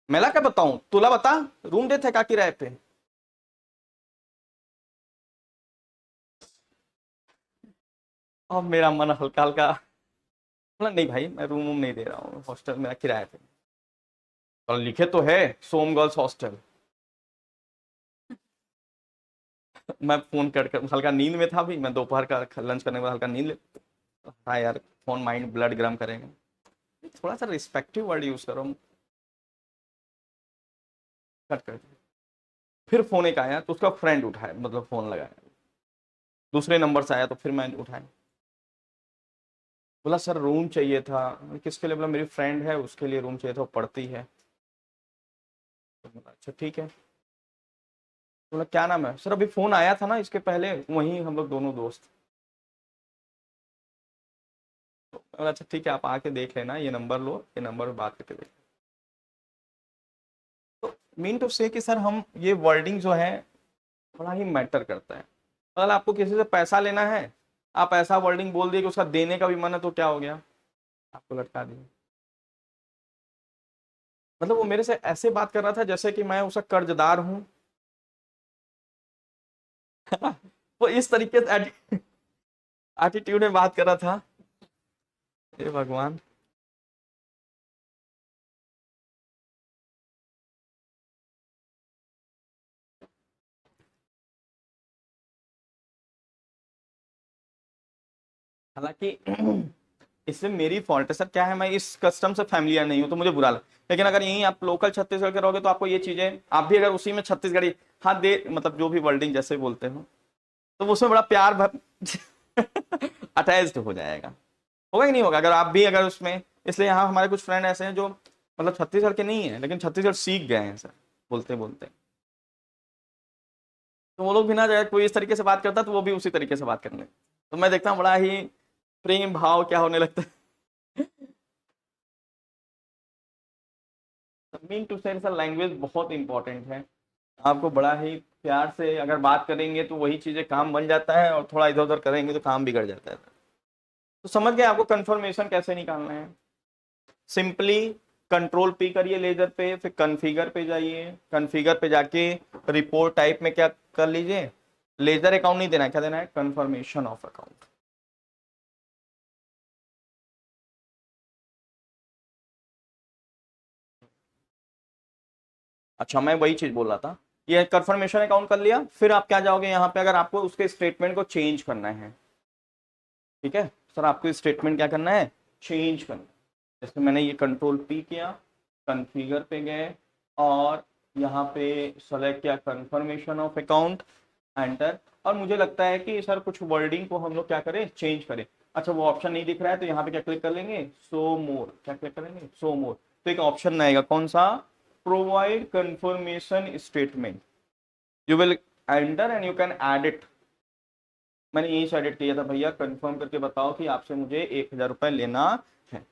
Speaker 1: मेला क्या बताऊं, तुला बता, रूम देते है का किराए पे। अब मेरा मन हल्का हल्का, बोला नहीं भाई मैं रूम नहीं दे रहा हूँ, हॉस्टल मेरा किराए पे, और लिखे तो है सोम गर्ल्स हॉस्टल। मैं फोन कट कर, हल्का नींद में था, भी मैं दोपहर का लंच करने के बाद हल्का नींद ले, हाँ यार फोन माइंड ब्लड गर्म करेंगे, थोड़ा सा रिस्पेक्टिव वर्ड यूज करो। कट कर दिया। फिर फोन एक आया तो उसका फ्रेंड उठाया, मतलब फोन लगाया, दूसरे नंबर से आया तो फिर मैं उठाया, बोला सर रूम चाहिए था। किसके लिए, बोला मेरी फ्रेंड है उसके लिए रूम चाहिए था, वो पढ़ती है। तो बोला अच्छा ठीक है। बोला क्या नाम है, सर अभी फोन आया था ना इसके पहले, वहीं हम लोग दोनों दोस्त। तो बोला अच्छा ठीक है, आप आके देख लेना, ये नंबर लो, ये नंबर पे बात करके देख। तो मीन टू से कि सर हम ये वर्डिंग जो है बड़ा ही मैटर करता है। अगर आपको किसी से पैसा लेना है, आप ऐसा वर्डिंग बोल दिए कि उसका देने का भी मन है, तो क्या हो गया, आपको लटका दिया। मतलब वो मेरे से ऐसे बात कर रहा था जैसे कि मैं उसका कर्जदार हूं। वो इस तरीके से एटीट्यूड में बात कर रहा था, हे भगवान। हालांकि इसमें मेरी फॉल्ट है सर, क्या है, मैं इस कस्टम से फैमिलियर नहीं हूं तो मुझे बुरा लगा, लेकिन अगर यहीं आप लोकल छत्तीसगढ़ के रहोगे तो आपको ये चीजें, आप भी अगर उसी में छत्तीसगढ़ी, हाँ दे मतलब जो भी वर्डिंग जैसे बोलते हो, तो उसमें बड़ा प्यार अटैच्ड हो जाएगा। होगा कि नहीं होगा, अगर आप भी अगर उसमें, इसलिए यहाँ हमारे कुछ फ्रेंड ऐसे हैं जो मतलब छत्तीसगढ़ के नहीं है, लेकिन छत्तीसगढ़ सीख गए हैं सर बोलते बोलते। तो वो लोग भी ना जाए, कोई इस तरीके से बात करता है तो वो भी उसी तरीके से बात करने, तो मैं देखता हूँ बड़ा ही प्रेम भाव क्या होने लगता है। मीन टू से सर लैंग्वेज बहुत इंपॉर्टेंट है, आपको बड़ा ही प्यार से अगर बात करेंगे तो वही चीजें काम बन जाता है, और थोड़ा इधर उधर करेंगे तो काम बिगड़ जाता है। तो समझ गए आपको कंफर्मेशन कैसे निकालना है, सिंपली कंट्रोल पी करिए लेजर पे, फिर कॉन्फ़िगर पे जाइए, कॉन्फ़िगर पे जाके रिपोर्ट टाइप में क्या कर लीजिए, लेजर अकाउंट नहीं देना है, क्या देना है, कंफर्मेशन ऑफ अकाउंट। अच्छा मैं वही चीज बोल रहा था, ये कंफर्मेशन अकाउंट कर लिया, फिर आप क्या जाओगे यहाँ पे, अगर आपको उसके स्टेटमेंट को चेंज करना है, ठीक है सर, आपको स्टेटमेंट क्या करना है, चेंज करना है। जैसे मैंने ये कंट्रोल पी किया, कॉन्फ़िगर पे गए, और यहाँ पे सेलेक्ट किया कंफर्मेशन ऑफ अकाउंट, एंटर। और मुझे लगता है कि सर कुछ वर्डिंग को हम लोग क्या करें, चेंज करें। अच्छा वो ऑप्शन नहीं दिख रहा है तो यहाँ पे क्या क्लिक कर लेंगे, शो मोर, क्या क्लिक करेंगे, शो मोर। तो एक ऑप्शन आएगा कौन सा, provide confirmation statement, you will enter and you can add it. मैंने यही से एडिट किया था, भैया कंफर्म करके बताओ कि आपसे मुझे 1,000 रुपए लेना है।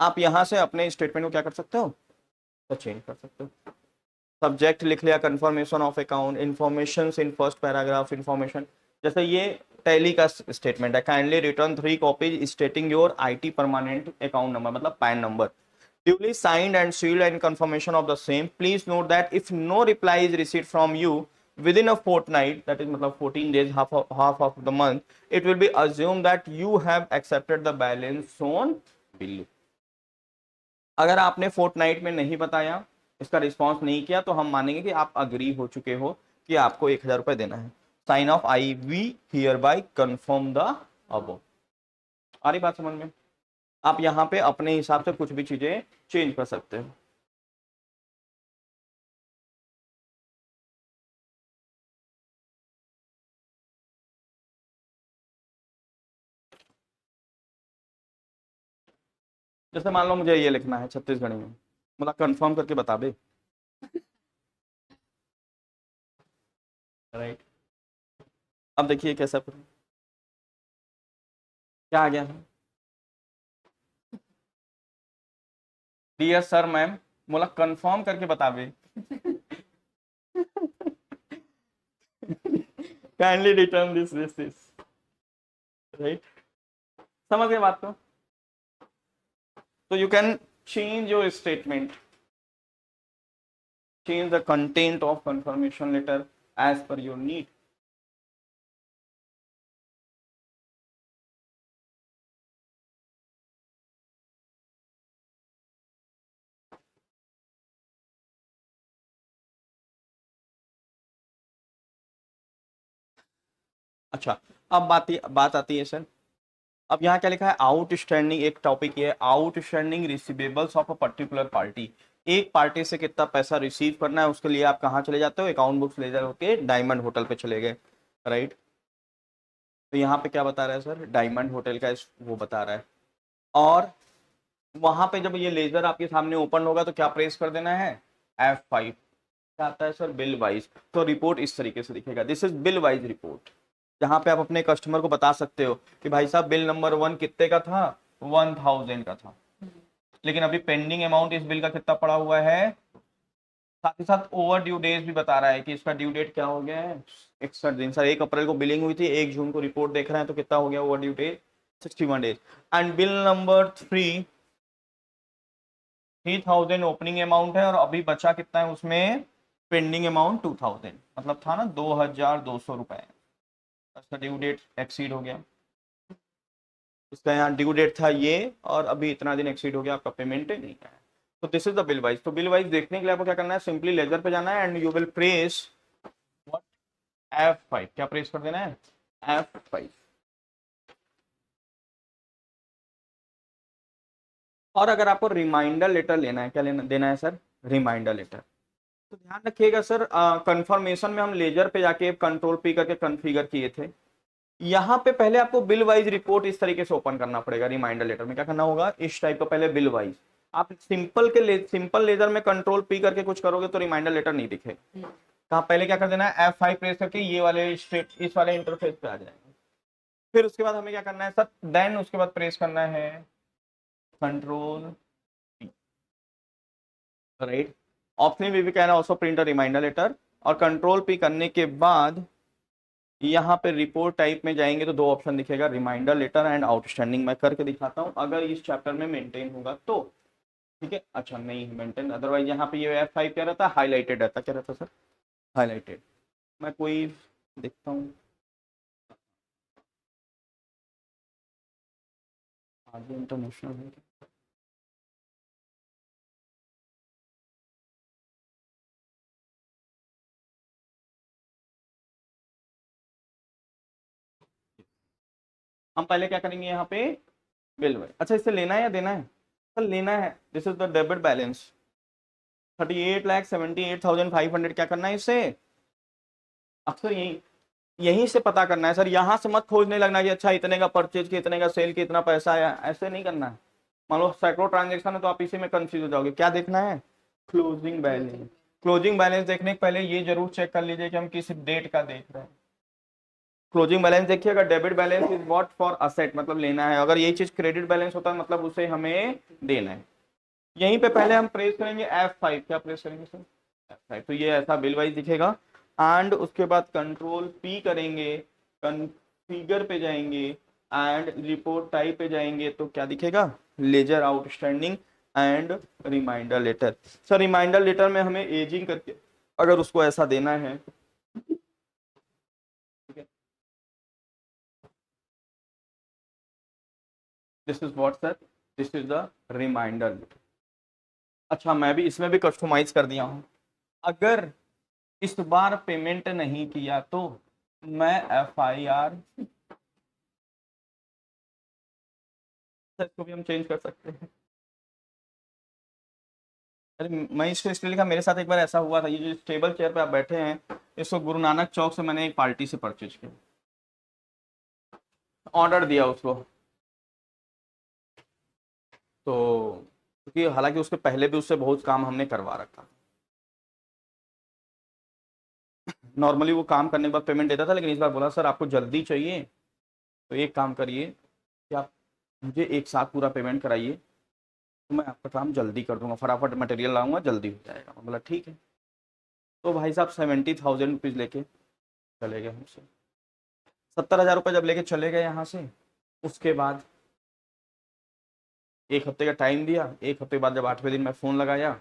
Speaker 1: आप यहाँ से अपने स्टेटमेंट को क्या कर सकते हो, तो चेंज कर सकते हो। सब्जेक्ट लिख लिया confirmation of account, information in first paragraph, information जैसे ये टैली का स्टेटमेंट है, kindly return 3 copies stating your IT permanent account number, मतलब PAN number, duly signed and sealed and confirmation of the same. Please note that if no reply is received from you within a fortnight, that is मतलब 14 days, half of the month, it will be assumed that you have accepted the balance on bill. अगर आपने फोर्टनाइट में नहीं बताया, इसका रिस्पॉन्स नहीं किया, तो हम मानेंगे कि आप अग्री हो चुके हो कि आपको 1,000 रुपए देना है। Sign off I we hereby confirm the above. आ रही बात समझ में? आप यहाँ पे अपने हिसाब से कुछ भी चीजें चेंज कर सकते हो। जैसे मान लो मुझे ये लिखना है छत्तीसगढ़ी में, मतलब कंफर्म करके बता दे, राइट। अब देखिए कैसा करूं, क्या आ गया है, डियर सर मैम, बोला कंफर्म करके बता दे, काइंडली रिटर्न दिस, राइट। समझ गए बात को? तो you can change your statement, change the content of confirmation letter as per your need. अच्छा, अब बात आती है सर, अब यहाँ क्या लिखा है, आउटस्टैंडिंग, एक टॉपिक ये outstanding receivables of a particular party. एक पार्टी से कितना पैसा रिसीव करना है उसके लिए आप कहाँ चले जाते हो, अकाउंट बुक्स ले जाके डायमंड होटल पे चले गए, राइट। तो यहाँ पे क्या बता रहा है सर, डायमंड होटल का वो बता रहा है। और वहां पे जब ये लेजर आपके सामने ओपन होगा तो क्या प्रेस कर देना है, F5। क्या आता है सर, बिल वाइज। तो रिपोर्ट इस तरीके से दिखेगा, this is bill wise report, जहां पे आप अपने कस्टमर को बता सकते हो कि भाई साहब बिल नंबर 1 कितने का था, 1,000 का था, लेकिन अभी पेंडिंग अमाउंट इस बिल का कितना पड़ा हुआ है। साथ ही साथ ओवर ड्यू डेज भी बता रहा है कि इसका ड्यू डेट क्या हो गया है, 61 दिन। सर 1 अप्रैल को बिलिंग हुई थी, 1 जून को रिपोर्ट देख रहे हैं, तो कितना हो गया over due days, 61 days. And bill number 3 3,000 opening amount है, और अभी बचा कितना है उसमें, पेंडिंग अमाउंट 2,000, मतलब था ना 2,200 रुपए। इसका ड्यू डेट एक्सीड हो गया, इसका यहाँ ड्यू डेट था ये, और अभी इतना दिन एक्सीड हो गया, आपका पेमेंट नहीं है। तो this is the bill wise. तो बिल वाइज देखने के लिए आपको क्या करना है, सिंपली लेजर पे जाना है and you will press what, F5। क्या प्रेस कर देना है, F5। और अगर आपको रिमाइंडर लेटर लेना है, क्या लेना देना है सर, रिमाइंडर लेटर। तो ध्यान रखिएगा सर, कंफर्मेशन में हम लेजर पे जाके कंट्रोल पी करके कॉन्फ़िगर किए थे। यहाँ पे पहले आपको बिल वाइज रिपोर्ट इस तरीके से ओपन करना पड़ेगा। रिमाइंडर लेटर में क्या करना होगा, इस टाइप का पहले बिल वाइज। आप सिंपल लेजर में कंट्रोल पी करके कुछ करोगे तो रिमाइंडर लेटर नहीं दिखेगा। कहाँ पहले क्या कर देना है, F5 प्रेस करके ये वाले स्टेट इस वाले इंटरफेस पे आ जाएगा। फिर उसके बाद हमें क्या करना है सर, देन उसके बाद प्रेस करना है control P, right. Option we can also print a reminder letter. और कंट्रोल पी करने के बाद यहाँ पे रिपोर्ट टाइप में जाएंगे तो 2 ऑप्शन दिखेगा, रिमाइंडर लेटर एंड आउटस्टैंडिंग। मैं करके दिखाता हूँ अगर इस चैप्टर में मेंटेन होगा तो, ठीक है। अच्छा नहीं मेंटेन, अदरवाइज यहाँ पे ये F5 क्या रहता है, हाईलाइटेड रहता, क्या रहता सर, हाईलाइटेड। मैं कोई देखता हूँ आगे इंटरनेशनल है क्या? हम पहले क्या करेंगे यहाँ पे, बिल वाइज। अच्छा इससे लेना है या देना है, सर लेना है, this is the debit balance. 38,78,500 क्या करना है इसे, अक्सर यही यहीं से पता करना है सर, यहाँ से मत खोजने लगना कि अच्छा इतने का परचेज की, इतने का सेल की, इतना पैसा आया, ऐसे नहीं करना है। मान लो सैकड़ों ट्रांजेक्शन है तो आप इसी में कंफ्यूज हो जाओगे। क्या देखना है, क्लोजिंग बैलेंस। क्लोजिंग बैलेंस देखने के पहले ये जरूर चेक कर लीजिए कि हम किस डेट का देख रहे हैं। क्लोजिंग बैलेंस देखिए, अगर debit balance is what for asset मतलब लेना है, अगर यही चीज क्रेडिट बैलेंस होता है मतलब उसे हमें देना है। यहीं पे पहले हम प्रेस करेंगे F5, क्या प्रेस करेंगे सर, F5, तो ये ऐसा बिल वाइज दिखेगा। एंड उसके बाद कंट्रोल P करेंगे, कॉन्फ़िगर पे जाएंगे एंड रिपोर्ट टाइप पे जाएंगे तो क्या दिखेगा, ledger outstanding and reminder letter. Sir reminder letter में हमें एजिंग करके अगर उसको ऐसा देना है, this is what sir, this is the reminder letter. अच्छा मैं भी इसमें भी कस्टमाइज कर दिया हूँ, अगर इस बार पेमेंट नहीं किया तो मैं FIR, इसको भी हम चेंज कर सकते हैं। अरे मैं इसको इसलिए लिखा, मेरे साथ एक बार ऐसा हुआ था, ये जो टेबल चेयर पे आप बैठे हैं इसको गुरु नानक चौक से मैंने एक पार्टी से परचेज किया, ऑर्डर दिया उसको, तो क्योंकि हालांकि उसके पहले भी उससे बहुत काम हमने करवा रखा, नॉर्मली वो काम करने के बाद पेमेंट देता था, लेकिन इस बार बोला सर आपको जल्दी चाहिए तो एक काम करिए कि आप मुझे एक साथ पूरा पेमेंट कराइए, तो मैं आपका काम जल्दी कर दूंगा, फटाफट मटेरियल लाऊंगा, जल्दी हो जाएगा। मैं बोला ठीक है। तो भाई साहब 70,000 रुपीज़ लेके चले गए हमसे, 70,000 रुपये जब लेके चले गए यहाँ से, उसके बाद एक हफ्ते का टाइम दिया, एक हफ्ते बाद जब 8वें दिन मैं फ़ोन लगाया,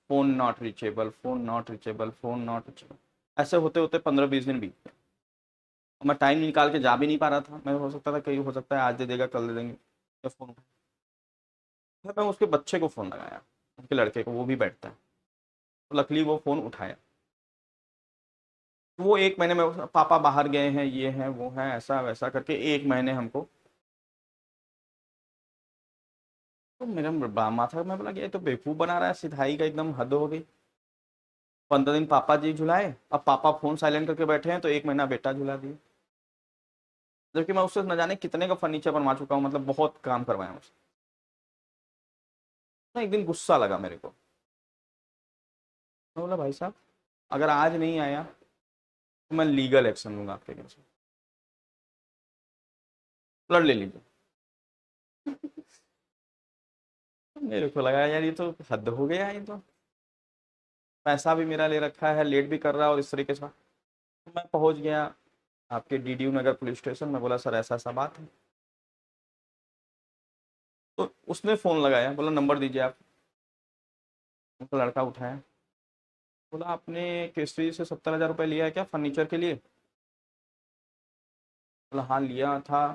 Speaker 1: phone not reachable, phone not reachable, phone not reachable, ऐसे होते होते 15-20 दिन बीत गए। मैं टाइम निकाल के जा भी नहीं पा रहा था, मैं हो सकता था कहीं, हो सकता है आज दे देगा कल दे देंगे, तो फ़ोन उठाया। फिर मैं उसके बच्चे को फ़ोन लगाया, उसके लड़के को, वो भी बैठता है, तो लकली वो फ़ोन उठाया। वो 1 महीने में पापा बाहर गए हैं, ये हैं वो हैं, ऐसा वैसा करके 1 महीने हमको, तो मेरा माथा, मैं बोला कि ये तो बेवकूफ़ बना रहा है, सिधाई का एकदम हद हो गई। 15 दिन पापा जी झुलाए, अब पापा फोन साइलेंट करके बैठे हैं तो 1 महीना बेटा झुला दिए, जबकि मैं उससे न जाने कितने का फर्नीचर बनवा चुका हूँ, मतलब बहुत काम करवाया मुझसे। तो एक दिन गुस्सा लगा मेरे को, मैं बोला भाई साहब अगर आज नहीं आया तो मैं लीगल एक्शन लूंगा आपके अगेंस्ट, लड़ ले लीजिए। मेरे को लगा यार ये तो हद हो गया, ये तो पैसा भी मेरा ले रखा है, लेट भी कर रहा है, और इस तरीके से। तो मैं पहुंच गया आपके DDU नगर पुलिस स्टेशन में, बोला सर ऐसा ऐसा बात है। तो उसने फ़ोन लगाया, बोला नंबर दीजिए आप, उनका लड़का उठाया, बोला आपने केसरी से 70,000 रुपये लिया है क्या फर्नीचर के लिए, बोला हाँ लिया था,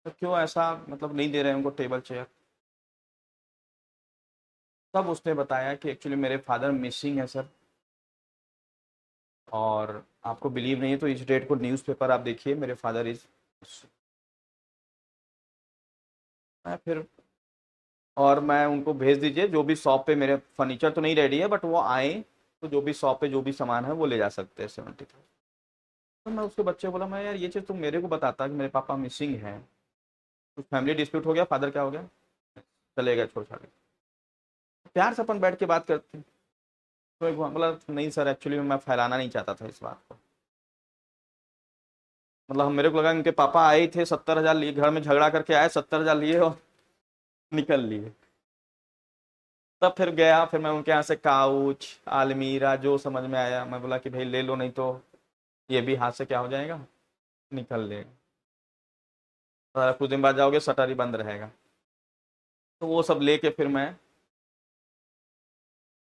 Speaker 1: तो क्यों ऐसा मतलब नहीं दे रहे हैं उनको टेबल चेयर। तब उसने बताया कि एक्चुअली मेरे फादर मिसिंग है सर, और आपको बिलीव नहीं है तो इस डेट को न्यूज़पेपर आप देखिए, मेरे फादर इज, मैं फिर, और मैं उनको भेज दीजिए जो भी शॉप पे, मेरे फर्नीचर तो नहीं रेडी है बट वो आए तो जो भी शॉप पे जो भी सामान है वो ले जा सकते हैं 70,000। तो मैं उसके बच्चे को बोला, मैं यार ये चीज़ तुम मेरे को बताता कि मेरे पापा मिसिंग हैं, कुछ फैमिली डिस्प्यूट हो गया, फादर क्या हो गया, चले गए छोड़ छाड़ के, प्यार से अपन बैठ के बात करते हैं। तो एक बोला नहीं सर एक्चुअली मैं फैलाना नहीं चाहता था इस बात को, मतलब मेरे को लगा इनके पापा आए थे 70,000 लिए, घर में झगड़ा करके आए, 70,000 लिए और निकल लिए। तब फिर गया, फिर मैं उनके यहाँ से काउच अलमीरा जो समझ में आया मैं बोला कि भाई ले लो, नहीं तो ये भी हाथ से क्या हो जाएगा, निकल लेगा, और कुछ दिन बाद जाओगे शटर ही बंद रहेगा। तो वो सब लेके फिर मैं,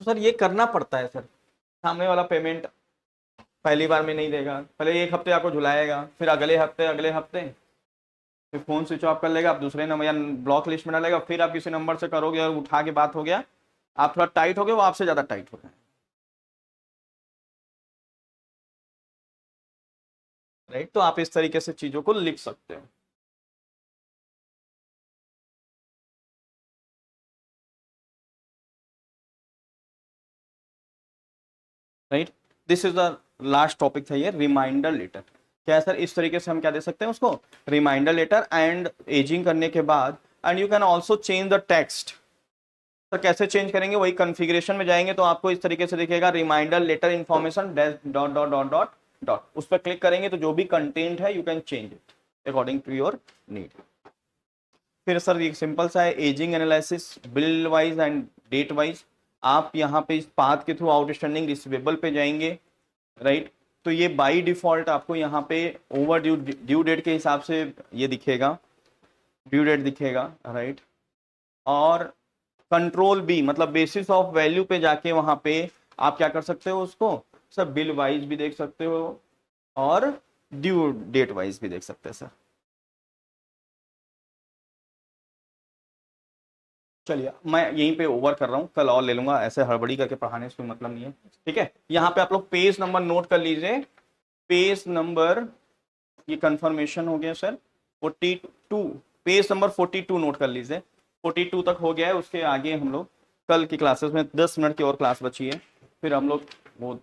Speaker 1: तो सर ये करना पड़ता है सर, सामने वाला पेमेंट पहली बार में नहीं देगा, पहले एक हफ्ते आपको झुलाएगा, फिर अगले हफ्ते फिर फोन स्विच ऑफ कर लेगा, आप दूसरे नंबर या ब्लॉक लिस्ट में डालेगा, फिर आप किसी नंबर से करोगे और उठा के बात हो गया, आप थोड़ा टाइट हो गए, वो आपसे ज्यादा टाइट हो गए। राइट, तो आप इस तरीके से चीजों को लिख सकते हो। Right. This is the last topic था ये, रिमाइंडर लेटर। क्या है सर, इस तरीके से हम क्या दे सकते हैं उसको, रिमाइंडर लेटर। एंड एजिंग करने के बाद and you can also change the text. तो कैसे चेंज करेंगे, वही कॉन्फ़िगरेशन में जाएंगे तो आपको इस तरीके से दिखेगा, reminder letter information dot dot dot dot dot, उस पर क्लिक करेंगे तो जो भी कंटेंट है you can change it according to your need. फिर सर ये सिंपल सा है, ageing analysis bill wise and date wise. आप यहाँ पे इस पाथ के थ्रू आउटस्टैंडिंग रिसीवेबल पे जाएंगे, राइट। तो ये बाय डिफॉल्ट आपको यहाँ पे ओवर ड्यू डेट के हिसाब से ये दिखेगा, ड्यू डेट दिखेगा, राइट। और कंट्रोल बी मतलब बेसिस ऑफ वैल्यू पे जाके वहां पे आप क्या कर सकते हो उसको सर, बिल वाइज भी देख सकते हो और ड्यू डेट वाइज भी देख सकते हैं सर। चलिए मैं यहीं पे ओवर कर रहा हूँ, कल और ले लूंगा, ऐसे हड़बड़ी करके पढ़ाने से कोई मतलब नहीं है, ठीक है। यहाँ पे आप लोग पेज नंबर नोट कर लीजिए, पेज नंबर, ये कंफर्मेशन हो गया सर 42, पेज नंबर 42 नोट कर लीजिए, 42 तक हो गया है। उसके आगे हम लोग कल की क्लासेस में 10 मिनट की और क्लास बची है, फिर हम लोग वो